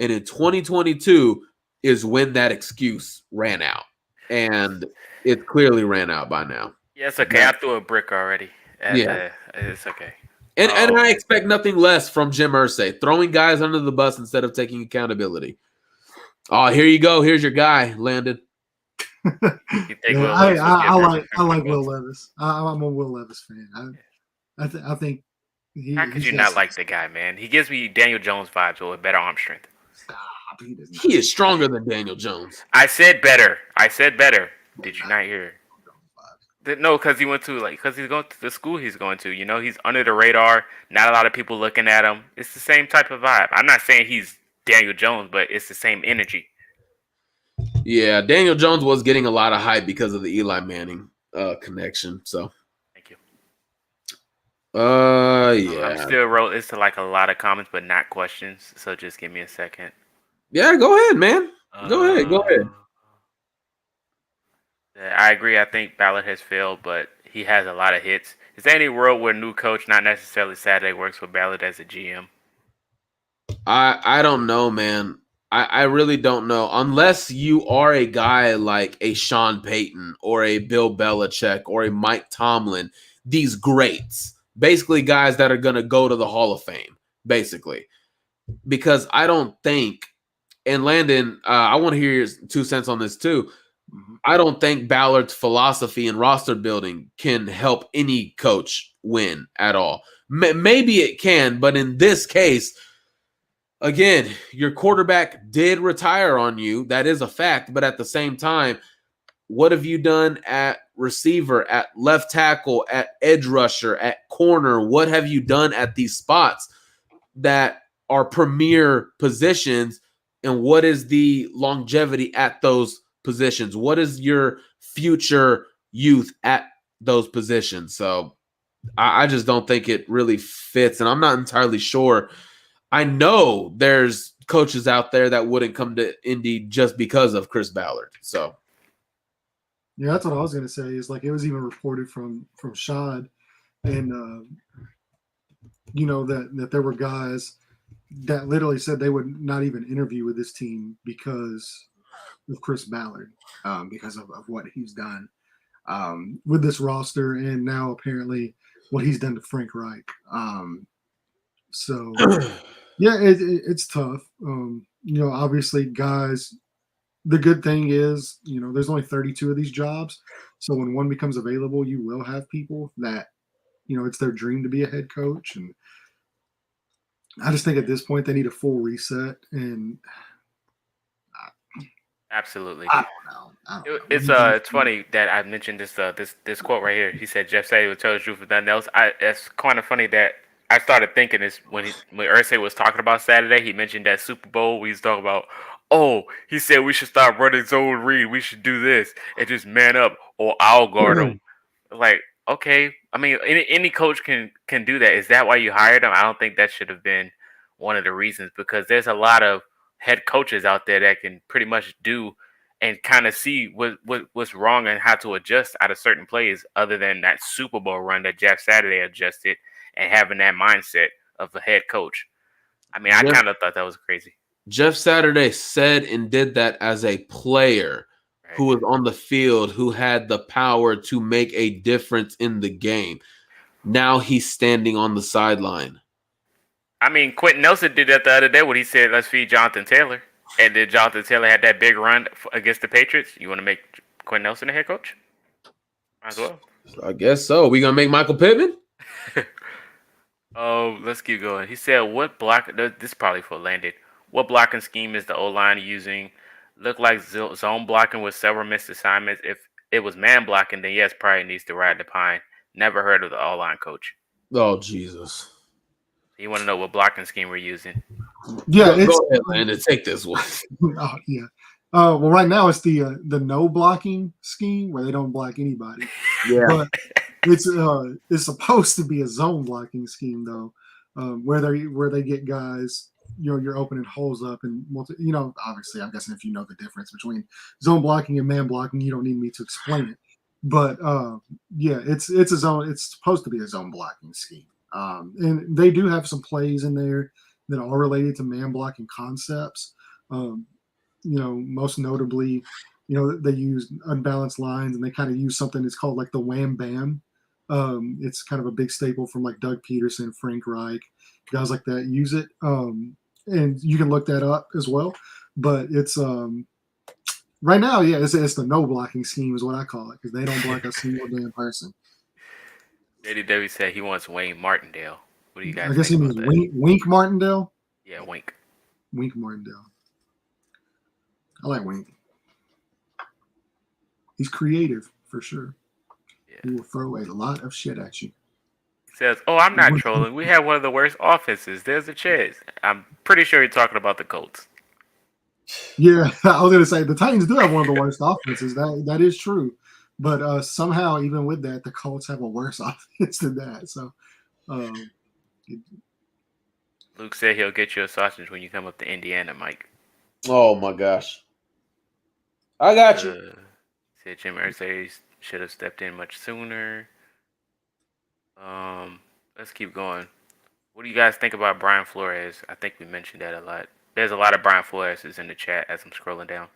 Speaker 1: And in 2022 is when that excuse ran out. And it clearly ran out by now.
Speaker 2: Yeah, it's okay. I threw a brick already. It's okay.
Speaker 1: And I expect nothing less from Jim Irsay, throwing guys under the bus instead of taking accountability. Oh, here you go. Here's your guy, Landon.
Speaker 3: I like Will Levis. I'm a Will Levis fan. I think.
Speaker 2: How could you not like the guy, man? He gives me Daniel Jones vibes with better arm strength.
Speaker 3: Stop.
Speaker 1: He is stronger than Daniel Jones.
Speaker 2: I said better. Did you not hear? No, because he's going to the school he's going to. You know, he's under the radar. Not a lot of people looking at him. It's the same type of vibe. I'm not saying he's Daniel Jones, but it's the same energy.
Speaker 1: Yeah, Daniel Jones was getting a lot of hype because of the Eli Manning connection. So,
Speaker 2: thank you.
Speaker 1: Yeah.
Speaker 2: I'm still wrote. It's like a lot of comments, but not questions. So just give me a second.
Speaker 1: Yeah, go ahead, man. Go ahead.
Speaker 2: I agree. I think Ballard has failed, but he has a lot of hits. Is there any world where a new coach, not necessarily Saturday, works for Ballard as a GM?
Speaker 1: I don't know, man. I really don't know. Unless you are a guy like a Sean Payton or a Bill Belichick or a Mike Tomlin, these greats, basically guys that are going to go to the Hall of Fame, basically. Because I don't think, and Landon, I want to hear your 2 cents on this too. I don't think Ballard's philosophy and roster building can help any coach win at all. Maybe it can, but in this case, again, your quarterback did retire on you. That is a fact. But at the same time, what have you done at receiver, at left tackle, at edge rusher, at corner? What have you done at these spots that are premier positions? And what is the longevity at those positions? What is your future youth at those positions? So I just don't think it really fits. And I'm not entirely sure. I know there's coaches out there that wouldn't come to Indy just because of Chris Ballard. So,
Speaker 3: yeah, that's what I was going to say. Is like it was even reported from Shad, and that there were guys that literally said they would not even interview with this team because of Chris Ballard, because of what he's done with this roster, and now apparently what he's done to Frank Reich. So. Yeah, it's tough. Obviously, guys, the good thing is, there's only 32 of these jobs. So when one becomes available, you will have people that, it's their dream to be a head coach. And I just think at this point, they need a full reset. And
Speaker 2: absolutely.
Speaker 3: I don't know.
Speaker 2: It's funny that I mentioned this quote right here. He said, Jeff said he would tell the truth with nothing else. It's kind of funny that I started thinking this when Irsay was talking about Saturday. He mentioned that Super Bowl. We was talking about, he said we should stop running zone read. We should do this and just man up, or I'll guard him. Like, okay, I mean, any coach can do that. Is that why you hired him? I don't think that should have been one of the reasons, because there's a lot of head coaches out there that can pretty much do and kind of see what's wrong and how to adjust out of certain plays, other than that Super Bowl run that Jeff Saturday adjusted. And having that mindset of a head coach. I mean, I kind of thought that was crazy.
Speaker 1: Jeff Saturday said and did that as a player who was on the field, who had the power to make a difference in the game. Now he's standing on the sideline.
Speaker 2: I mean, Quentin Nelson did that the other day when he said, "Let's feed Jonathan Taylor," and then Jonathan Taylor had that big run against the Patriots. You want to make Quentin Nelson the head coach? Might as well.
Speaker 1: I guess so. We gonna make Michael Pittman?
Speaker 2: Oh, let's keep going. He said, "What block?" This is probably for Landon. What blocking scheme is the O line using? Look like zone blocking with several missed assignments. If it was man blocking, then yes, probably needs to ride the pine. Never heard of the O line coach.
Speaker 1: Oh Jesus!
Speaker 2: You want to know what blocking scheme we're using?
Speaker 3: Yeah,
Speaker 1: Go ahead, Landon. Take this one.
Speaker 3: Oh, yeah. Well, right now it's the no blocking scheme where they don't block anybody.
Speaker 1: Yeah.
Speaker 3: But it's supposed to be a zone blocking scheme though, where they get guys, you're opening holes up and obviously I'm guessing if you know the difference between zone blocking and man blocking, you don't need me to explain it. But yeah, it's a zone. It's supposed to be a zone blocking scheme, and they do have some plays in there that are related to man blocking concepts. Most notably, they use unbalanced lines and they kind of use something that's called like the wham bam. It's kind of a big staple from like Doug Peterson, Frank Reich, guys like that use it. And you can look that up as well. But it's right now, yeah, it's the no blocking scheme is what I call it because they don't block a single damn person.
Speaker 2: Eddie W said he wants Wayne Martindale. What do you guys?
Speaker 3: I guess he
Speaker 2: think
Speaker 3: means Wink Martindale.
Speaker 2: Yeah, Wink.
Speaker 3: Wink Martindale. I like Wink. He's creative for sure.
Speaker 2: Yeah.
Speaker 3: He will throw a lot of shit at you.
Speaker 2: He says, "Oh, I'm not trolling. We have one of the worst offenses. There's a chance." I'm pretty sure you're talking about the Colts.
Speaker 3: Yeah, I was gonna say the Titans do have one of the worst offenses. That is true, but somehow even with that, the Colts have a worse offense than that. So,
Speaker 2: Luke said he'll get you a sausage when you come up to Indiana, Mike.
Speaker 1: Oh my gosh! I got you.
Speaker 2: Said Jim Irsay should have stepped in much sooner. Let's keep going. What do you guys think about Brian Flores? I think we mentioned that a lot. There's a lot of Brian Flores in the chat as I'm scrolling down.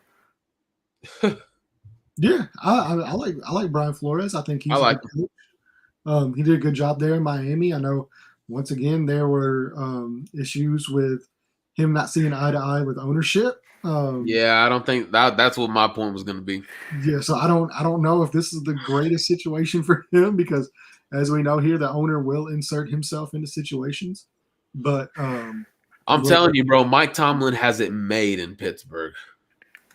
Speaker 3: Yeah, I like Brian Flores. I think he's a good coach. He did a good job there in Miami. I know once again there were issues with him not seeing eye to eye with ownership.
Speaker 1: Yeah, I don't think that's what my point was going to be.
Speaker 3: Yeah, so I don't know if this is the greatest situation for him because, as we know here, the owner will insert himself into situations. But
Speaker 1: I'm telling you, bro, Mike Tomlin has it made in Pittsburgh.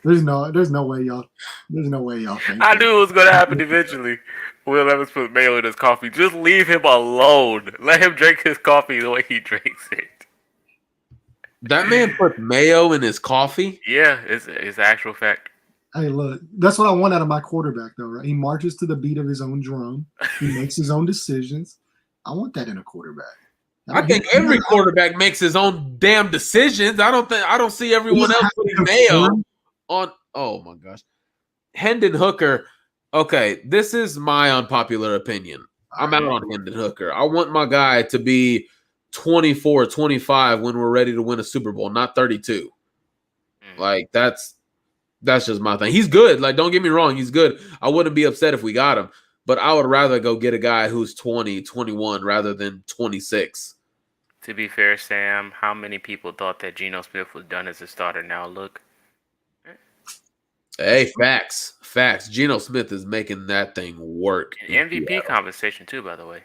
Speaker 3: There's no way y'all think.
Speaker 2: I knew it was going to happen eventually. Will Evans put mayo in his coffee. Just leave him alone. Let him drink his coffee the way he drinks it.
Speaker 1: That man put mayo in his coffee?
Speaker 2: Yeah, it's actual fact.
Speaker 3: Hey, look, that's what I want out of my quarterback, though, right? He marches to the beat of his own drum. He makes his own decisions. I want that in a quarterback.
Speaker 1: I think every quarterback makes his own damn decisions. I don't see everyone else putting mayo on. Oh my gosh, Hendon Hooker. Okay, this is my unpopular opinion. I'm out on Hendon Hooker. I want my guy to be 24, 25 when we're ready to win a Super Bowl, not 32. Like that's just my thing. He's good. Like, don't get me wrong, he's good. I wouldn't be upset if we got him, but I would rather go get a guy who's 20, 21 rather than 26.
Speaker 2: To be fair, Sam, how many people thought that Geno Smith was done as a starter? Now look.
Speaker 1: Hey, facts. Geno Smith is making that thing work.
Speaker 2: MVP conversation too, by the way.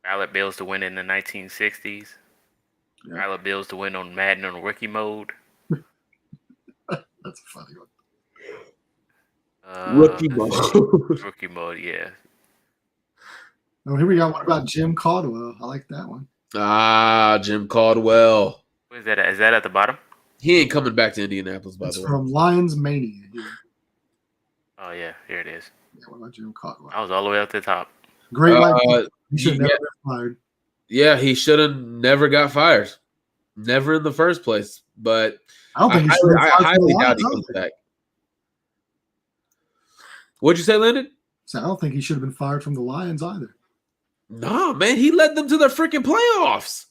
Speaker 2: Ballard Bills to win in the 1960s. Yeah. Ballard Bills to win on Madden on rookie mode.
Speaker 3: That's a funny one.
Speaker 1: Rookie mode.
Speaker 2: Rookie mode, yeah.
Speaker 3: Oh, here we go. What about Jim Caldwell? I like that one.
Speaker 1: Jim Caldwell.
Speaker 2: Where is that at? Is that at the bottom?
Speaker 1: He ain't coming back to Indianapolis, by the way.
Speaker 3: It's from Lions Mania here.
Speaker 2: Oh, yeah. Here it is.
Speaker 3: Yeah, what about Jim Caldwell?
Speaker 2: I was all the way up to the top.
Speaker 3: Great. He should never get fired.
Speaker 1: Yeah, he should have never got fired. Never in the first place. But
Speaker 3: I don't think
Speaker 1: I highly doubt he comes back. What'd you say, Landon?
Speaker 3: So I don't think he should have been fired from the Lions either.
Speaker 1: No, man. He led them to their freaking playoffs.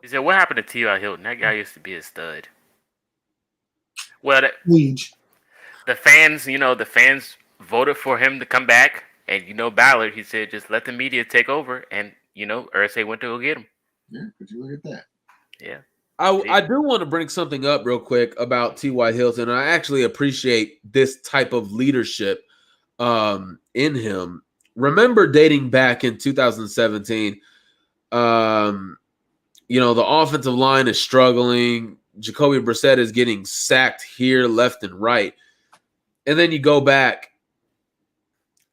Speaker 2: He said, what happened to T.Y. Hilton? That guy used to be a stud. Well, the fans, voted for him to come back. And, Ballard, he said, just let the media take over. And, Irsay went to go get him.
Speaker 3: Yeah, could you look at that?
Speaker 2: Yeah.
Speaker 1: I do want to bring something up real quick about T.Y. Hilton. I actually appreciate this type of leadership in him. Remember dating back in 2017, the offensive line is struggling. Jacoby Brissett is getting sacked here, left, and right. And then you go back,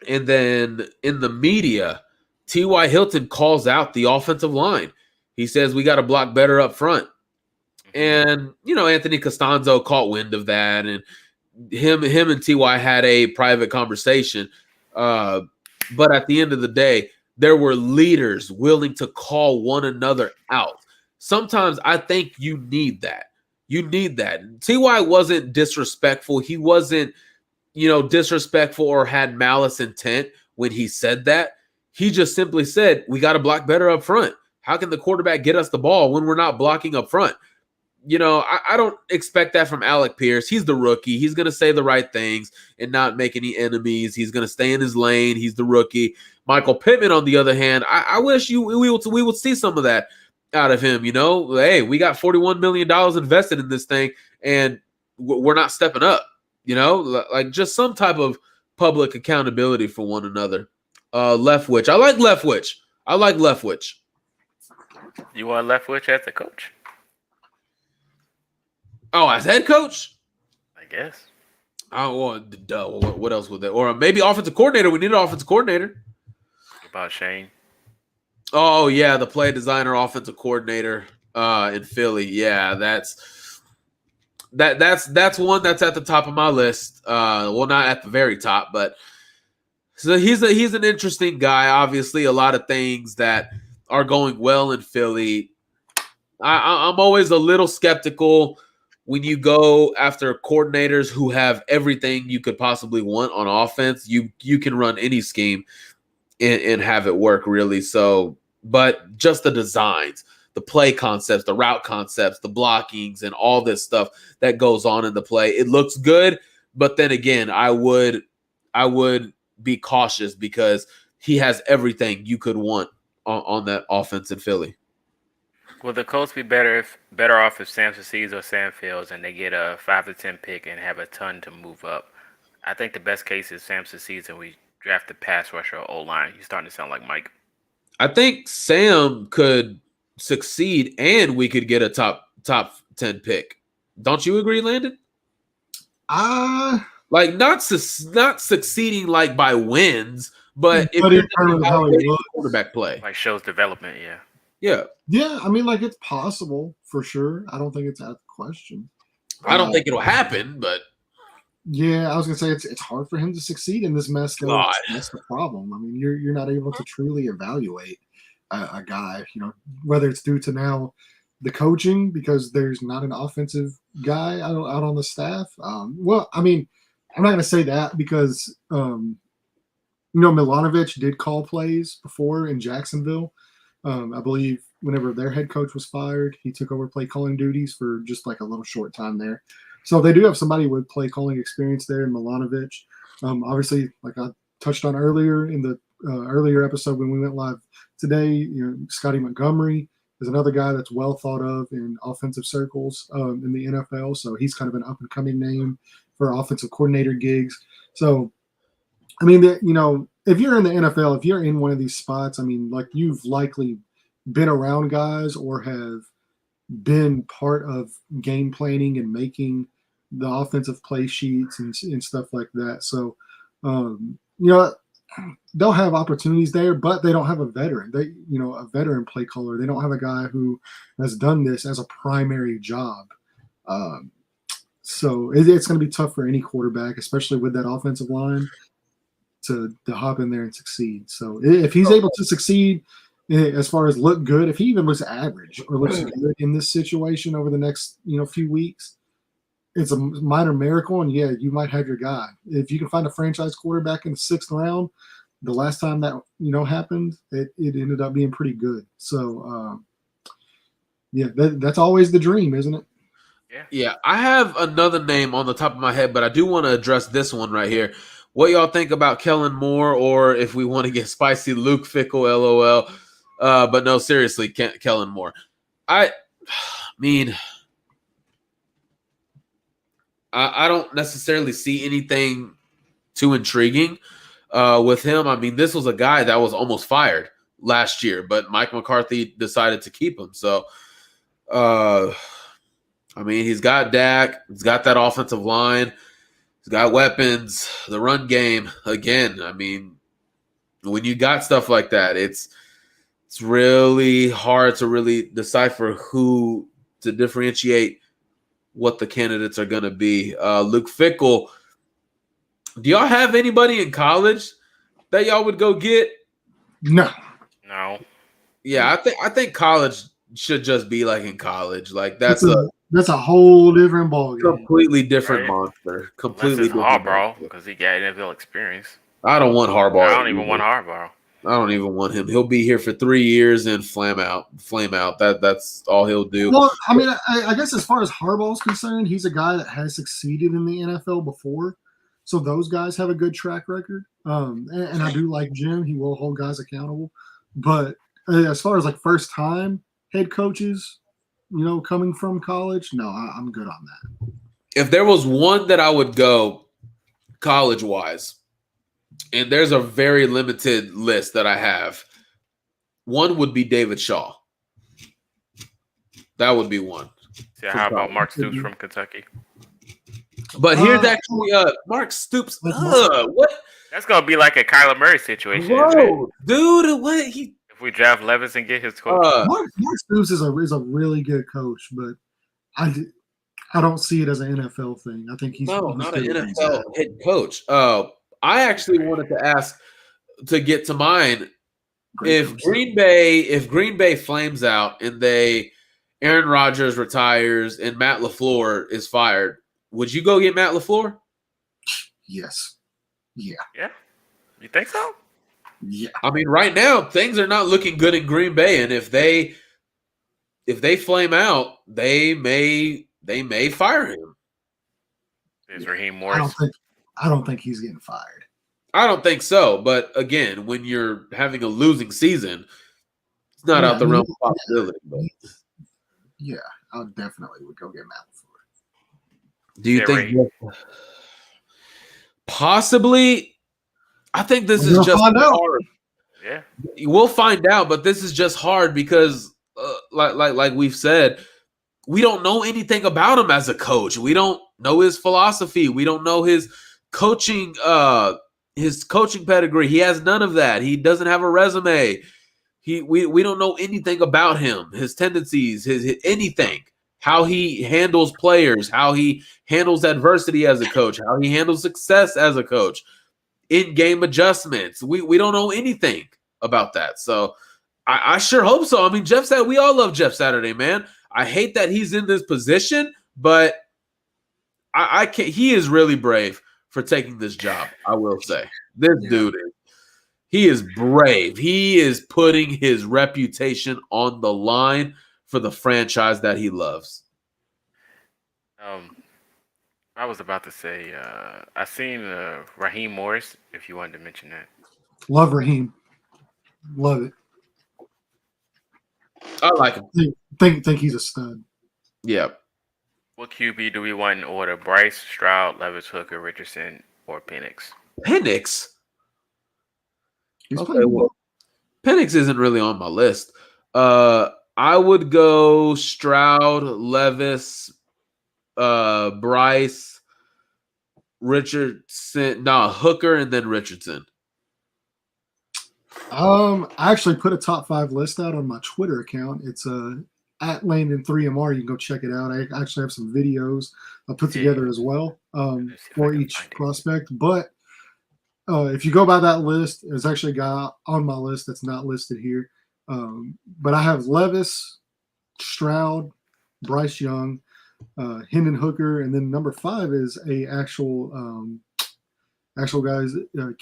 Speaker 1: and then in the media, T.Y. Hilton calls out the offensive line. He says, we got to block better up front. And, Anthony Costanzo caught wind of that, and him and T.Y. had a private conversation. But at the end of the day, there were leaders willing to call one another out. Sometimes I think you need that. You need that. T.Y. wasn't disrespectful. He wasn't, disrespectful or had malice intent when he said that. He just simply said, we got to block better up front. How can the quarterback get us the ball when we're not blocking up front? I don't expect that from Alec Pierce. He's the rookie. He's going to say the right things and not make any enemies. He's going to stay in his lane. He's the rookie. Michael Pittman, on the other hand, I wish we would see some of that out of him. Hey, we got $41 million invested in this thing, and we're not stepping up. Like just some type of public accountability for one another. Leftwich. I like Leftwich.
Speaker 2: You want Leftwich as the coach?
Speaker 1: Oh, as head coach?
Speaker 2: I guess.
Speaker 1: What else would that? Or maybe offensive coordinator. We need an offensive coordinator.
Speaker 2: What about Shane?
Speaker 1: Oh, yeah, the play designer, offensive coordinator in Philly. Yeah, that's one that's at the top of my list. Well, not at the very top, but so he's an interesting guy. Obviously, a lot of things that are going well in Philly. I'm always a little skeptical when you go after coordinators who have everything you could possibly want on offense. You can run any scheme and have it work, really. So, but just the designs, the play concepts, the route concepts, the blockings, and all this stuff that goes on in the play, it looks good. But then again, I would be cautious because he has everything you could want on that offense in Philly.
Speaker 2: Will the Colts be better off if Sam succeeds or Sam fails, and they get a 5 to 10 pick and have a ton to move up? I think the best case is Sam succeeds and we draft the pass rusher or O-line. He's starting to sound like Mike.
Speaker 1: I think Sam could succeed and we could get a top 10 pick. Don't you agree, Landon? Like not succeeding like by wins, but if you're
Speaker 3: how he
Speaker 1: quarterback play,
Speaker 2: like shows development, yeah.
Speaker 3: I mean, like it's possible for sure. I don't think it's out of the question.
Speaker 1: I don't think it'll happen, but
Speaker 3: yeah, I was gonna say it's hard for him to succeed in this mess. That's the problem. I mean, you're not able to truly evaluate a guy. Whether it's due to now the coaching because there's not an offensive guy out on the staff. Well, I mean, I'm not gonna say that because Milanovic did call plays before in Jacksonville. I believe whenever their head coach was fired, he took over play calling duties for just like a little short time there. So they do have somebody with play calling experience there in Milanovic. Obviously, like I touched on earlier in the earlier episode when we went live today, Scotty Montgomery is another guy that's well thought of in offensive circles in the NFL. So he's kind of an up and coming name for offensive coordinator gigs. So, I mean, if you're in the NFL, if you're in one of these spots, I mean, like you've likely been around guys or have been part of game planning and making the offensive play sheets and stuff like that. So, they'll have opportunities there, but they don't have a veteran. A veteran play caller. They don't have a guy who has done this as a primary job. So it's going to be tough for any quarterback, especially with that offensive line, to hop in there and succeed. So if he's able to succeed as far as look good, if he even looks average or looks good in this situation over the next few weeks, it's a minor miracle. And yeah, you might have your guy. If you can find a franchise quarterback in the 6th round, the last time that happened, it ended up being pretty good. So that's always the dream, isn't it?
Speaker 1: Yeah. I have another name on the top of my head, but I do want to address this one right here. what y'all think about Kellen Moore, or if we want to get spicy, Luke Fickell, LOL. But no, seriously, Kellen Moore. I mean, I don't necessarily see anything too intriguing with him. I mean, this was a guy that was almost fired last year, but Mike McCarthy decided to keep him. So, I mean, he's got Dak. He's got that offensive line. He's got weapons. The run game, again, I mean, when you got stuff like that, it's really hard to really decipher who to differentiate what the candidates are going to be. Luke Fickell, do y'all have anybody in college that y'all would go get?
Speaker 3: No.
Speaker 1: Yeah, I think college should just be like in college. Like that's
Speaker 3: a whole different ballgame.
Speaker 1: Completely different monster. Completely different.
Speaker 2: Harbaugh, because he got NFL experience.
Speaker 1: I don't want Harbaugh.
Speaker 2: I don't even want Harbaugh.
Speaker 1: I don't even want him. He'll be here for 3 years and flame out. That's all he'll do.
Speaker 3: Well, I mean, I guess as far as Harbaugh is concerned, he's a guy that has succeeded in the NFL before. So those guys have a good track record. And I do like Jim. He will hold guys accountable. But as far as like first time head coaches, coming from college, no, I'm good on that.
Speaker 1: If there was one that I would go college-wise, and there's a very limited list that I have, one would be David Shaw. That would be one.
Speaker 2: Yeah, how about Mark Stoops from Kentucky?
Speaker 1: But here's actually Mark Stoops. What?
Speaker 2: That's gonna be like a Kyler Murray situation,
Speaker 1: bro, dude. What he?
Speaker 2: If we draft Levis and get his coach,
Speaker 3: Mark Stoops is a really good coach, but I don't see it as an NFL thing. I think he's
Speaker 1: not an NFL head coach. I actually wanted to ask to get to mine. If Green Bay flames out and Aaron Rodgers retires and Matt LaFleur is fired, would you go get Matt LaFleur?
Speaker 3: Yes. Yeah.
Speaker 2: Yeah. You think so?
Speaker 3: Yeah.
Speaker 1: I mean, right now things are not looking good in Green Bay, and if they flame out, they may fire him.
Speaker 2: Is Raheem Morris?
Speaker 3: I don't think he's getting fired.
Speaker 1: I don't think so. But again, when you're having a losing season, it's not out the realm of possibility. But.
Speaker 3: Yeah, I definitely would go get Matt LaFleur.
Speaker 1: Do you think possibly? I think this is just hard.
Speaker 2: Yeah,
Speaker 1: we'll find out. But this is just hard because, like we've said, we don't know anything about him as a coach. We don't know his philosophy. We don't know his coaching pedigree. He has none of that. He doesn't have a resume. We don't know anything about him, his tendencies, his anything, how he handles players, how he handles adversity as a coach, how he handles success as a coach, in-game adjustments. We don't know anything about that. So I sure hope so. I mean, we all love Jeff Saturday, man. I hate that he's in this position, but I can't. He is really brave for taking this job. I will say, this dude is brave. He is putting his reputation on the line for the franchise that he loves.
Speaker 2: I was about to say, I seen Raheem Morris. If you wanted to mention that,
Speaker 3: love Raheem, love it.
Speaker 1: I like him.
Speaker 3: Think he's a stud.
Speaker 1: Yeah.
Speaker 2: What QB do we want in order? Bryce, Stroud, Levis, Hooker, Richardson, or Penix?
Speaker 1: Penix? Okay, well, Penix isn't really on my list. I would go Stroud, Levis, Bryce, Richardson, Hooker, and then Richardson.
Speaker 3: I actually put a top 5 list out on my Twitter account. It's at Landon3MR. You can go check it out. I actually have some videos I put together as well for each prospect. But if you go by that list, there's actually a guy on my list that's not listed here. But I have Levis, Stroud, Bryce Young, Hendon Hooker, and then number 5 is a actual guys,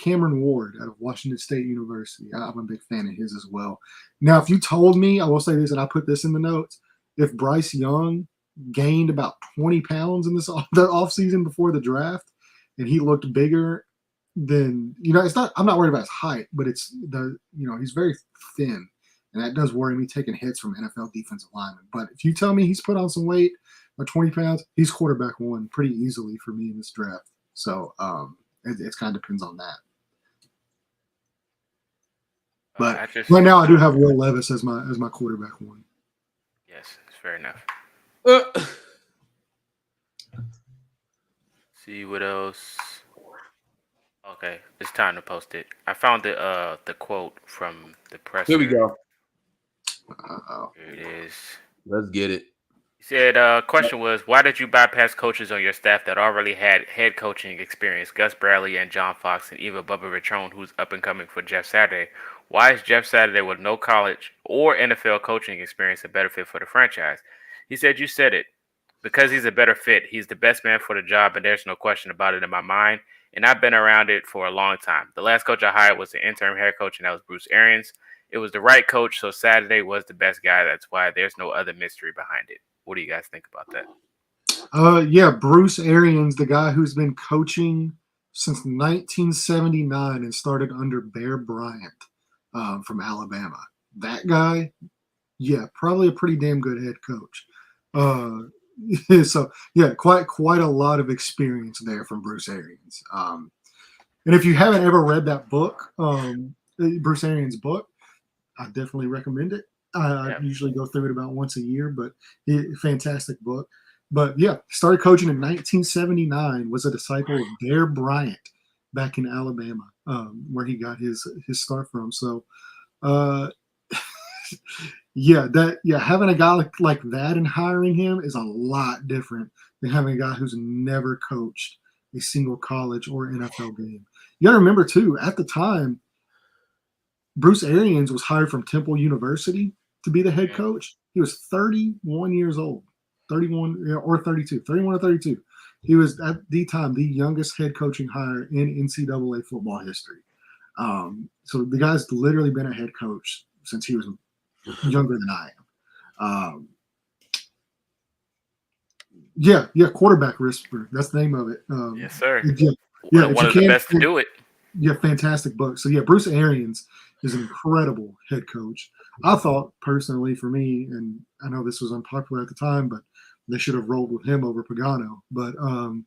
Speaker 3: Cameron Ward out of Washington State University. I'm a big fan of his as well. Now, if you told me, I will say this, and I put this in the notes, if Bryce Young gained about 20 pounds in the offseason before the draft, and he looked bigger, then it's not. I'm not worried about his height, but it's he's very thin, and that does worry me taking hits from NFL defensive linemen. But if you tell me he's put on some weight, or 20 pounds, he's quarterback one pretty easily for me in this draft. So it kind of depends on that. But right now, I do have Will Levis as my quarterback one.
Speaker 2: Yes, fair enough. See what else. Okay, it's time to post it. I found the quote from the presser.
Speaker 1: Here we go.
Speaker 2: Here it is.
Speaker 1: Let's get it.
Speaker 2: He said, question was, why did you bypass coaches on your staff that already had head coaching experience, Gus Bradley and John Fox and even Bubba Ritrone, who's up and coming for Jeff Saturday? Why is Jeff Saturday with no college or NFL coaching experience a better fit for the franchise? He said, you said it. Because he's a better fit. He's the best man for the job, and there's no question about it in my mind. And I've been around it for a long time. The last coach I hired was the interim head coach, and that was Bruce Arians. It was the right coach, so Saturday was the best guy. That's why there's no other mystery behind it. What do you guys think about that?
Speaker 3: Yeah, Bruce Arians, the guy who's been coaching since 1979 and started under Bear Bryant from Alabama. That guy, yeah, probably a pretty damn good head coach. So yeah, quite a lot of experience there from Bruce Arians. And if you haven't ever read that book, Bruce Arians' book, I definitely recommend it. I usually go through it about once a year, but fantastic book. But yeah, started coaching in 1979, was a disciple of Bear Bryant back in Alabama, where he got his start from. So having a guy like that and hiring him is a lot different than having a guy who's never coached a single college or NFL game. You got to remember too, at the time, Bruce Arians was hired from Temple University to be the head coach. He was 31 years old, 31 or 32. He was at the time the youngest head coaching hire in NCAA football history. So the guy's literally been a head coach since he was younger than I am. Quarterback whisperer. That's the name of it.
Speaker 2: Yes, sir.
Speaker 3: One
Speaker 2: of the best to do it.
Speaker 3: Yeah, fantastic book. So yeah, Bruce Arians is an incredible head coach. I thought personally for me, and I know this was unpopular at the time, but they should have rolled with him over Pagano. But and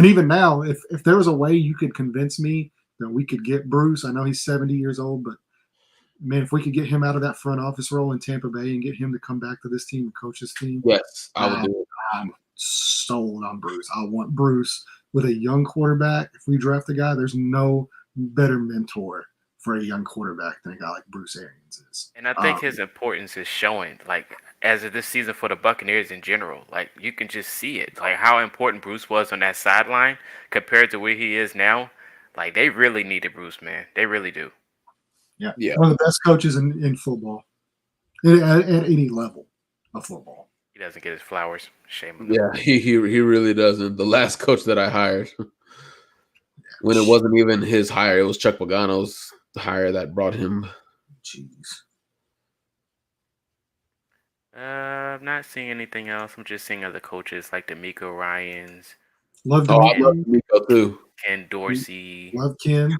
Speaker 3: even now, if there was a way you could convince me that we could get Bruce, I know he's 70 years old, but man, if we could get him out of that front office role in Tampa Bay and get him to come back to this team and coach this team,
Speaker 1: yes, I would do it.
Speaker 3: I'm sold on Bruce. I want Bruce with a young quarterback. If we draft a guy, there's no better mentor for a young quarterback than a guy like Bruce Arians is.
Speaker 2: And I think his importance is showing, like, as of this season for the Buccaneers in general. Like, you can just see it, like how important Bruce was on that sideline compared to where he is now. Like, they really needed Bruce, man. They really do.
Speaker 3: Yeah. One of the best coaches in football at any level of football.
Speaker 2: He doesn't get his flowers. Shame on him.
Speaker 1: Yeah, he really doesn't. The last coach that I hired, when it wasn't even his hire, it was Chuck Pagano's hire that brought him.
Speaker 3: Jeez.
Speaker 2: I'm not seeing anything else. I'm just seeing other coaches like D'Amico Ryans.
Speaker 3: I love
Speaker 1: D'Amico too.
Speaker 2: Ken Dorsey.
Speaker 3: Love Ken.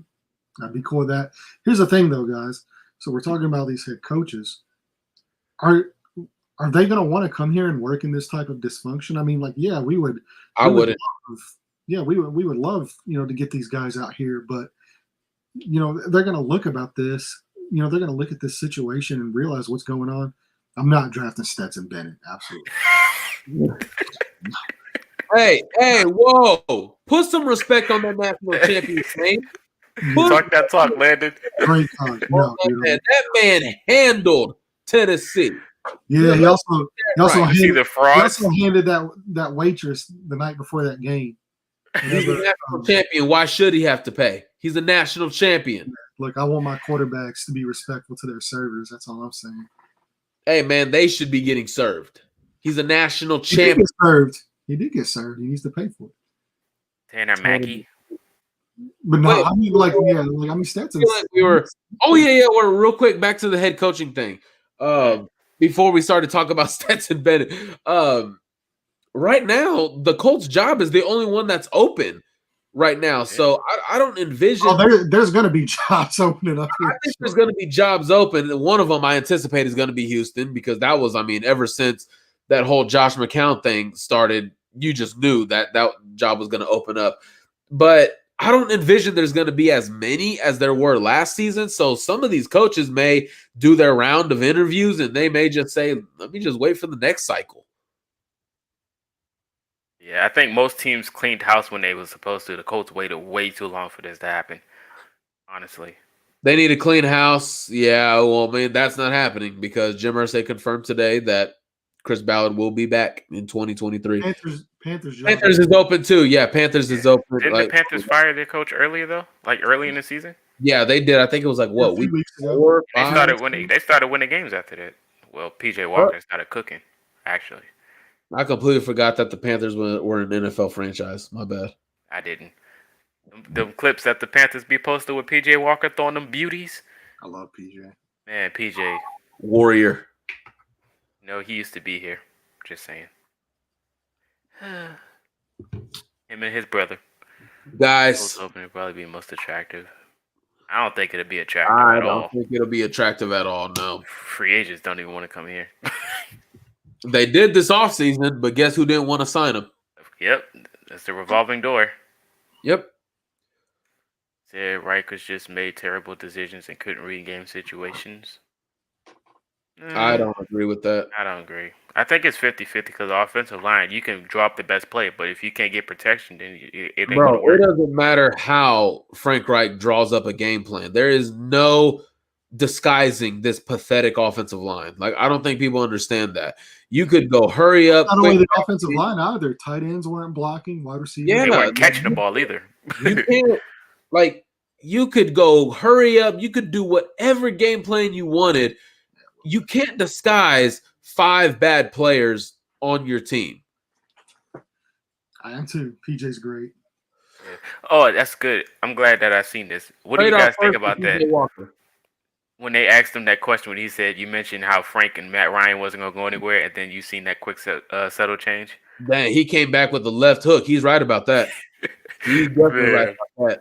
Speaker 3: I'd be cool with that. Here's the thing, though, guys. So we're talking about these head coaches. Are they going to want to come here and work in this type of dysfunction? I mean, like, yeah, we would.
Speaker 1: I wouldn't.
Speaker 3: We would love, to get these guys out here, but they're going to look about this. They're going to look at this situation and realize what's going on. I'm not drafting Stetson Bennett. Absolutely.
Speaker 1: Hey, whoa! Put some respect on that national champion's name.
Speaker 2: Talk that talk, Landon.
Speaker 3: Great talk.
Speaker 1: That man handled Tennessee.
Speaker 3: Yeah, he also handed that waitress the night before that game.
Speaker 1: He's a national champion. Why should he have to pay? He's a national champion.
Speaker 3: Look, I want my quarterbacks to be respectful to their servers. That's all I'm saying.
Speaker 1: Hey, man, they should be getting served. He's a national champion.
Speaker 3: He did get served. He needs to pay for it.
Speaker 2: Tanner Mackey.
Speaker 3: But no, I mean, Stetson.
Speaker 1: We're real quick back to the head coaching thing. Before we started talking about Stetson Bennett, right now the Colts' job is the only one that's open. right now. So I don't envision.
Speaker 3: There's going to be jobs opening up here.
Speaker 1: I think there's going to be jobs open. And one of them I anticipate is going to be Houston because that was, ever since that whole Josh McCown thing started, you just knew that job was going to open up. But I don't envision there's going to be as many as there were last season. So some of these coaches may do their round of interviews and they may just say, let me just wait for the next cycle.
Speaker 2: Yeah, I think most teams cleaned house when they were supposed to. The Colts waited way too long for this to happen, honestly.
Speaker 1: They need a clean house. Yeah, well, man, that's not happening because Jim Irsay confirmed today that Chris Ballard will be back in 2023. Panthers is open too. Yeah, Panthers is open.
Speaker 2: Didn't the Panthers fire their coach earlier though? Like early in the season?
Speaker 1: Yeah, they did. I think it was like what
Speaker 3: weeks ago.
Speaker 1: 4, 5?
Speaker 2: They started winning games after that. Well, PJ Walker started cooking, actually.
Speaker 1: I completely forgot that the Panthers were an NFL franchise. My bad.
Speaker 2: I didn't. Them clips that the Panthers be posted with PJ Walker throwing them beauties.
Speaker 3: I love PJ.
Speaker 2: Man, PJ.
Speaker 1: Warrior.
Speaker 2: No, he used to be here. Just saying. Him and his brother.
Speaker 1: Guys.
Speaker 2: Both open would probably be most attractive. I don't think it'll be attractive at all.
Speaker 1: I don't think it'll be attractive at all, no.
Speaker 2: Free agents don't even want to come here.
Speaker 1: They did this offseason, but guess who didn't want to sign him?
Speaker 2: Yep. That's the revolving door.
Speaker 1: Yep.
Speaker 2: Said Rikers just made terrible decisions and couldn't read game situations.
Speaker 1: I don't agree with that.
Speaker 2: I don't agree. I think it's 50-50 because the offensive line, you can drop the best play, but if you can't get protection, then it ain't going to work.
Speaker 1: It doesn't matter how Frank Reich draws up a game plan. There is no disguising this pathetic offensive line. Like, I don't think people understand that. You could go hurry up.
Speaker 3: Not only the offensive line either. Tight ends weren't blocking, wide receivers.
Speaker 2: They weren't catching the ball either.
Speaker 1: You can't, you could go hurry up. You could do whatever game plan you wanted. You can't disguise 5 bad players on your team.
Speaker 3: I am too. PJ's great.
Speaker 2: Yeah. Oh, that's good. I'm glad that I've seen this. What do you guys think about that? When they asked him that question, when he said, you mentioned how Frank and Matt Ryan wasn't going to go anywhere, and then you seen that quick subtle change?
Speaker 1: Dang, he came back with the left hook. He's right about that. He's definitely right about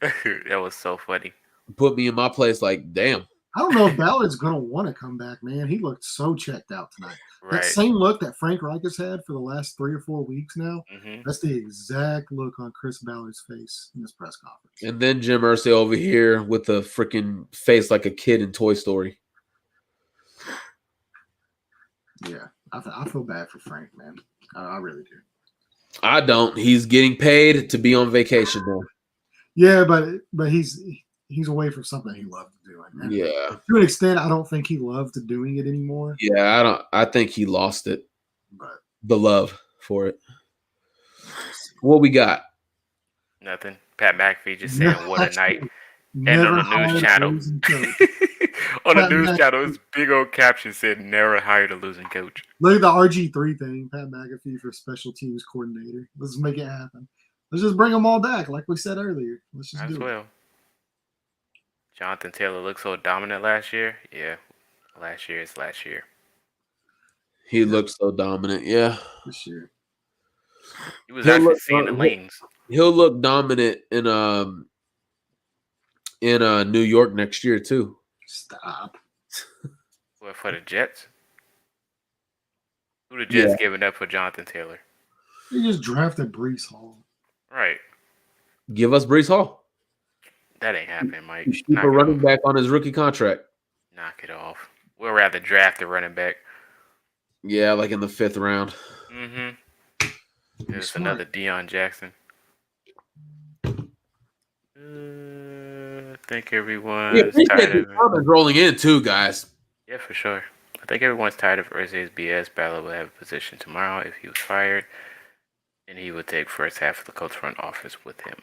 Speaker 1: that.
Speaker 2: That was so funny.
Speaker 1: Put me in my place like, damn.
Speaker 3: I don't know if Ballard's going to want to come back, man. He looked so checked out tonight. Right. That same look that Frank Reich has had for the last 3 or 4 weeks now, that's the exact look on Chris Ballard's face in this press conference.
Speaker 1: And then Jim Irsay over here with the freaking face like a kid in Toy Story.
Speaker 3: Yeah, I feel bad for Frank, man. I really do.
Speaker 1: I don't. He's getting paid to be on vacation now.
Speaker 3: Yeah, but he's away from something he loved to do. And
Speaker 1: yeah.
Speaker 3: To an extent, I don't think he loved doing it anymore.
Speaker 1: Yeah, I think he lost it.
Speaker 3: But
Speaker 1: the love for it. What we got?
Speaker 2: Nothing. Pat McAfee just saying what a night. And on the news channel. On the news channel, his big old caption said never hired a losing coach.
Speaker 3: Look at the RG3 thing, Pat McAfee for special teams coordinator. Let's make it happen. Let's just bring them all back, like we said earlier. Let's just do it.
Speaker 2: Jonathan Taylor looked so dominant last year. Yeah, last year is last year.
Speaker 1: He looked so dominant. Yeah,
Speaker 3: this year.
Speaker 2: He was actually seeing the lanes.
Speaker 1: He'll look dominant in New York next year too.
Speaker 3: Stop.
Speaker 2: What, for the Jets? Who the Jets giving up for Jonathan Taylor?
Speaker 3: He just drafted Breece Hall.
Speaker 2: Right.
Speaker 1: Give us Breece Hall.
Speaker 2: That ain't happening, Mike.
Speaker 1: Keep a running back on his rookie contract.
Speaker 2: Knock it off. We'll rather draft a running back.
Speaker 1: Yeah, like in the 5th round.
Speaker 2: There's another Deion Jackson. I think everyone's tired of
Speaker 1: comments rolling in too, guys.
Speaker 2: Yeah, for sure. I think everyone's tired of Irsay's BS. Ballard will have a position tomorrow. If he was fired, then he would take first half of the Colts front office with him.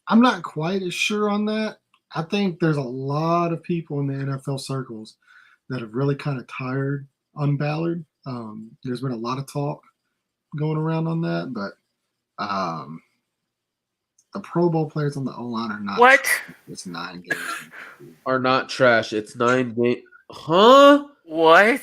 Speaker 3: I'm not quite as sure on that. I think there's a lot of people in the NFL circles that have really kind of tired on Ballard. There's been a lot of talk going around on that, but the Pro Bowl players on the O-line are not.
Speaker 2: What?
Speaker 3: Trash. It's 9 games.
Speaker 1: Are not trash. It's 9 games. Huh?
Speaker 2: What?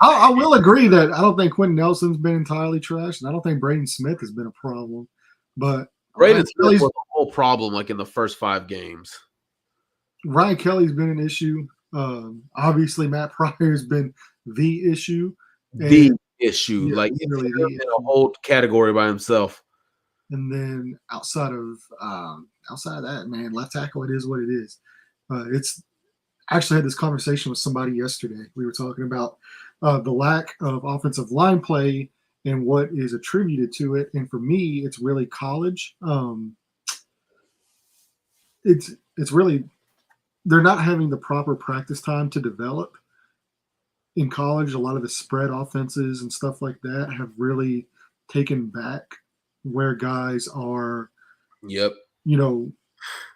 Speaker 3: I will agree that I don't think Quentin Nelson's been entirely trashed, and I don't think Braden Smith has been a problem. But
Speaker 1: Braden Smith was the whole problem, like in the first 5 games.
Speaker 3: Ryan Kelly's been an issue. Obviously, Matt Pryor's been the issue.
Speaker 1: The issue,
Speaker 3: yeah,
Speaker 1: like
Speaker 3: really
Speaker 1: it's in a whole category by himself.
Speaker 3: And then outside of that, man, left tackle, it is what it is. It's actually had this conversation with somebody yesterday. We were talking about the lack of offensive line play and what is attributed to it. And for me, it's really college. It's really they're not having the proper practice time to develop. In college, a lot of the spread offenses and stuff like that have really taken back where guys are,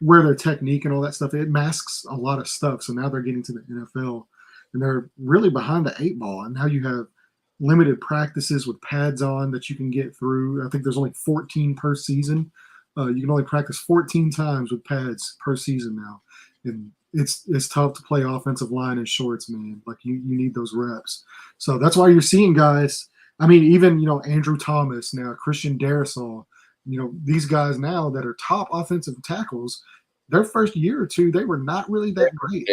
Speaker 3: where their technique and all that stuff, it masks a lot of stuff. So now they're getting to the NFL and they're really behind the 8 ball. And now you have limited practices with pads on that you can get through. I think there's only 14 per season. You can only practice 14 times with pads per season now. And it's tough to play offensive line in shorts, man. Like you need those reps. So that's why you're seeing guys. I mean, even, Andrew Thomas now, Christian Darrisaw, these guys now that are top offensive tackles, their first year or two, they were not really that great.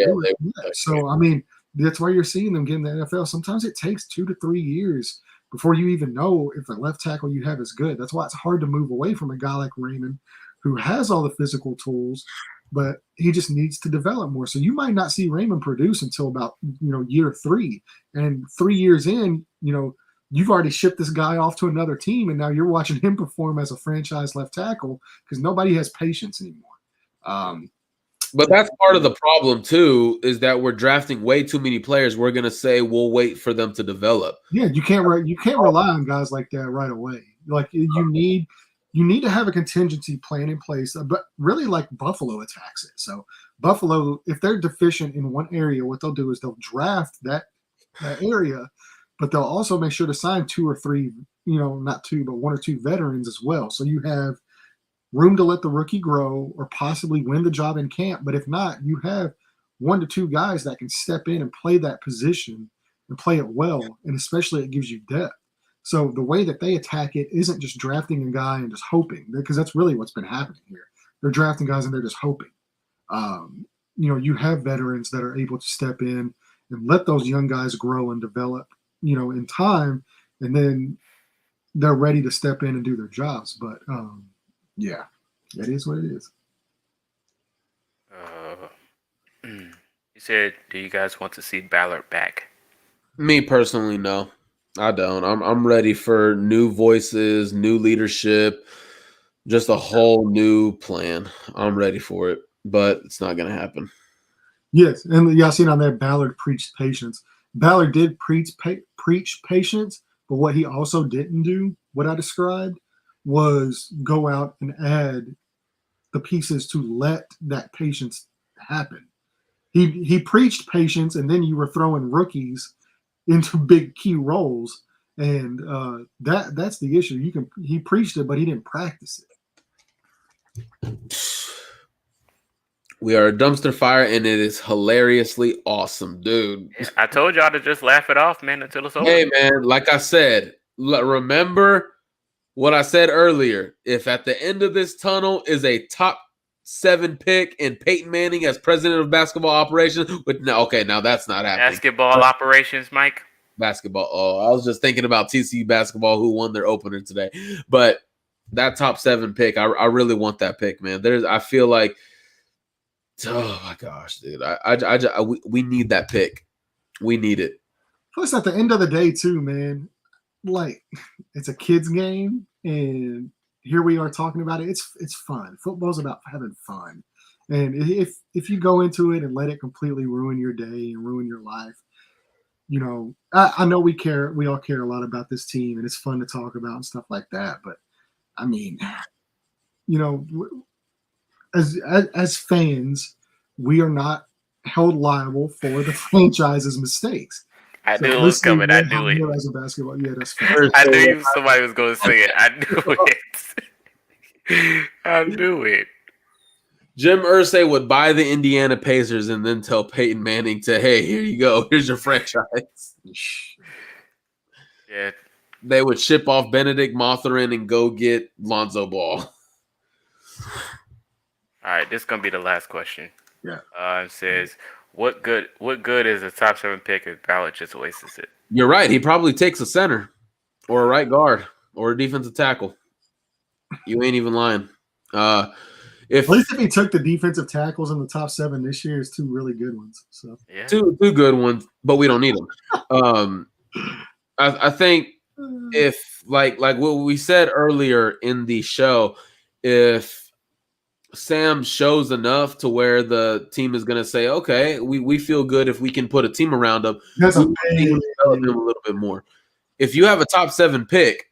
Speaker 3: So, I mean, that's why you're seeing them get in the NFL. Sometimes it takes 2 to 3 years before you even know if the left tackle you have is good. That's why it's hard to move away from a guy like Raymond who has all the physical tools, but he just needs to develop more. So you might not see Raymond produce until about, year 3. And 3 years in, you've already shipped this guy off to another team, and now you're watching him perform as a franchise left tackle because nobody has patience anymore.
Speaker 1: But that's part of the problem too, is that we're drafting way too many players. We're gonna say we'll wait for them to develop.
Speaker 3: Yeah, you can't rely on guys like that right away. Like you need to have a contingency plan in place. But really, like Buffalo attacks it. So Buffalo, if they're deficient in one area, what they'll do is they'll draft that area, but they'll also make sure to sign 2 or 3, not 2, but 1 or 2 veterans as well. So you have room to let the rookie grow or possibly win the job in camp. But if not, you have 1 to 2 guys that can step in and play that position and play it well. And especially it gives you depth. So the way that they attack it isn't just drafting a guy and just hoping, because that's really what's been happening here. They're drafting guys and they're just hoping. You have veterans that are able to step in and let those young guys grow and develop, in time, and then they're ready to step in and do their jobs. But yeah, that is what it is.
Speaker 2: You said, do you guys want to see Ballard back?
Speaker 1: Me personally, no. I don't. I'm ready for new voices, new leadership, just a whole new plan. I'm ready for it, but it's not going to happen.
Speaker 3: Yes, and y'all seen on there, Ballard preached patience. Ballard did preach patience, but what he also didn't do, what I described, was go out and add the pieces to let that patience happen. He preached patience, and then you were throwing rookies into big key roles, and that's the issue. He preached it, but he didn't practice it.
Speaker 1: We are a dumpster fire, and it is hilariously awesome, dude.
Speaker 2: I told y'all to just laugh it off, man, until it's over.
Speaker 1: Hey, man, like I said, remember what I said earlier. If at the end of this tunnel is a top 7 pick and Peyton Manning as president of basketball operations, now that's not happening.
Speaker 2: Basketball operations, Mike.
Speaker 1: Basketball. Oh, I was just thinking about TCU basketball, who won their opener today. But that top 7 pick, I really want that pick, man. I feel like, oh my gosh, dude, we need that pick. We need it.
Speaker 3: Plus, at the end of the day, too, man, like it's a kids game, and here we are talking about it. It's fun. Football's about having fun, and if you go into it and let it completely ruin your day and ruin your life, I know we all care a lot about this team, and it's fun to talk about and stuff like that. But I mean, as fans, we are not held liable for the franchise's mistakes.
Speaker 2: I knew it was coming. I knew it.
Speaker 3: As a basketball, yeah, that's fair.
Speaker 2: I knew somebody was going to say it. I knew it. I knew it.
Speaker 1: Jim Irsay would buy the Indiana Pacers and then tell Peyton Manning to, hey, here you go. Here's your franchise.
Speaker 2: Yeah.
Speaker 1: They would ship off Benedict Mathurin and go get Lonzo Ball.
Speaker 2: All right, this is gonna be the last question.
Speaker 3: Yeah.
Speaker 2: It says, what good is a top 7 pick if Ballard just wastes it?
Speaker 1: You're right. He probably takes a center or a right guard or a defensive tackle. You ain't even lying.
Speaker 3: At least if he took the defensive tackles in the top 7 this year, it's 2 really good ones. So
Speaker 2: Yeah.
Speaker 1: Two good ones, but we don't need them. I think if like what we said earlier in the show, if Sam shows enough to where the team is going to say, okay, we feel good if we can put a team around him.
Speaker 3: that's a
Speaker 1: Develop him a little bit more. If you have a top 7 pick,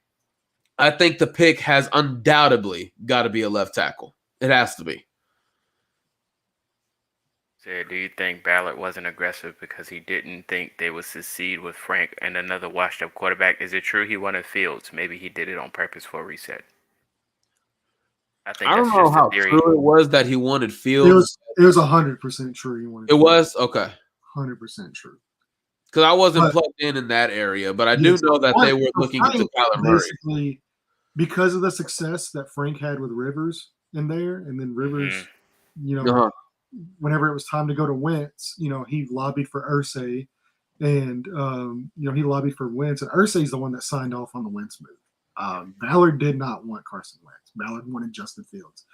Speaker 1: I think the pick has undoubtedly got to be a left tackle. It has to be.
Speaker 2: So do you think Ballard wasn't aggressive because he didn't think they would succeed with Frank and another washed-up quarterback? Is it true he wanted Fields? Maybe he did it on purpose for a reset.
Speaker 1: I don't know how true it was that he wanted Fields.
Speaker 3: It was 100% true. He wanted.
Speaker 1: It was? Okay.
Speaker 3: 100% true.
Speaker 1: Because I wasn't plugged in that area, but I do know that they were looking into Kyler Murray.
Speaker 3: Basically, because of the success that Frank had with Rivers in there, and then Rivers, whenever it was time to go to Wentz, he lobbied for Irsay, and he lobbied for Wentz, and Irsay's the one that signed off on the Wentz move. Ballard did not want Carson Wentz. Ballard wanted Justin Fields,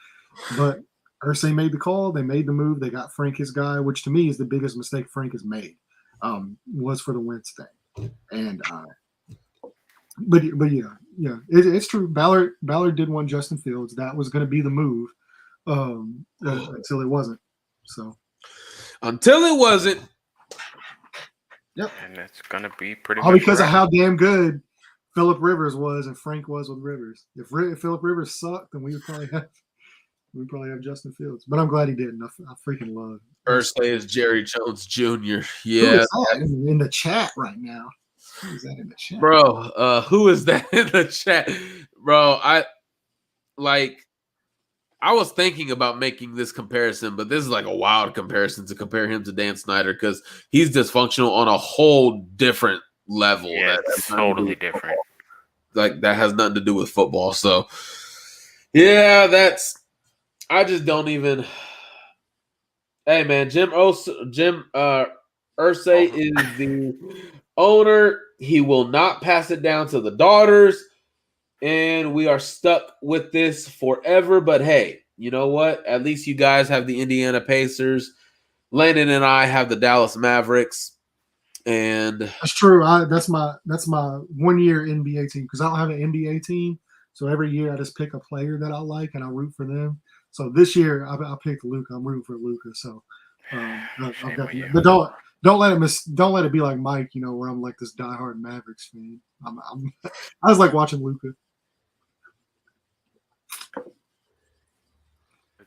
Speaker 3: but Irsay made the call. They made the move. They got Frank his guy, which to me is the biggest mistake Frank has made. Was for the Wentz thing, and but yeah, it's true. Ballard did want Justin Fields. That was going to be the move until it wasn't. So
Speaker 1: until it wasn't.
Speaker 3: Yep,
Speaker 2: and that's going to be pretty
Speaker 3: all
Speaker 2: much
Speaker 3: because
Speaker 2: right.
Speaker 3: of how damn good Phillip Rivers was and Frank was with Rivers. If Phillip Rivers sucked, then we would probably have Justin Fields. But I'm glad he didn't. I freaking love
Speaker 1: Irsay is Jerry Jones Jr.
Speaker 3: Who
Speaker 1: Yeah,
Speaker 3: is that in the chat right now? Who is that in the chat,
Speaker 1: bro? Who is that in the chat, bro? I was thinking about making this comparison, but this is like a wild comparison to compare him to Dan Snyder because he's dysfunctional on a whole different level.
Speaker 2: Yeah, it's totally different.
Speaker 1: Like that has nothing to do with football. So yeah, I just don't even. Hey man, Jim Irsay is the owner. He will not pass it down to the daughters, and we are stuck with this forever. But hey, you know what? At least you guys have the Indiana Pacers. Landon and I have the Dallas Mavericks. And
Speaker 3: that's true. That's my 1 year NBA team because I don't have an NBA team. So every year I just pick a player that I like and I root for them. So this year I picked Luka. I'm rooting for Luka. So but don't let it be like Mike. Where I'm like this diehard Mavericks fan. I was like watching Luka.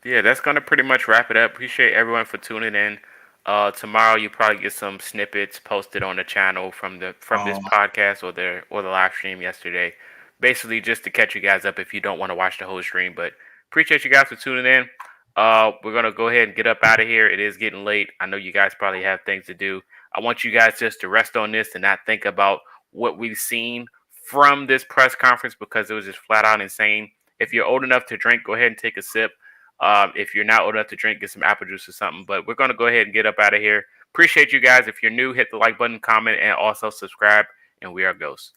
Speaker 2: Yeah, that's gonna pretty much wrap it up. Appreciate everyone for tuning in. Tomorrow you probably get some snippets posted on the channel from this podcast or the live stream yesterday. Basically just to catch you guys up if you don't want to watch the whole stream. But appreciate you guys for tuning in. We're gonna go ahead and get up out of here. It is getting late. I know you guys probably have things to do. I want you guys just to rest on this and not think about what we've seen from this press conference because it was just flat out insane. If you're old enough to drink, go ahead and take a sip. If you're not old enough to drink, get some apple juice or something. But we're going to go ahead and get up out of here. Appreciate you guys. If you're new, hit the like button, comment, and also subscribe. And we are Ghosts.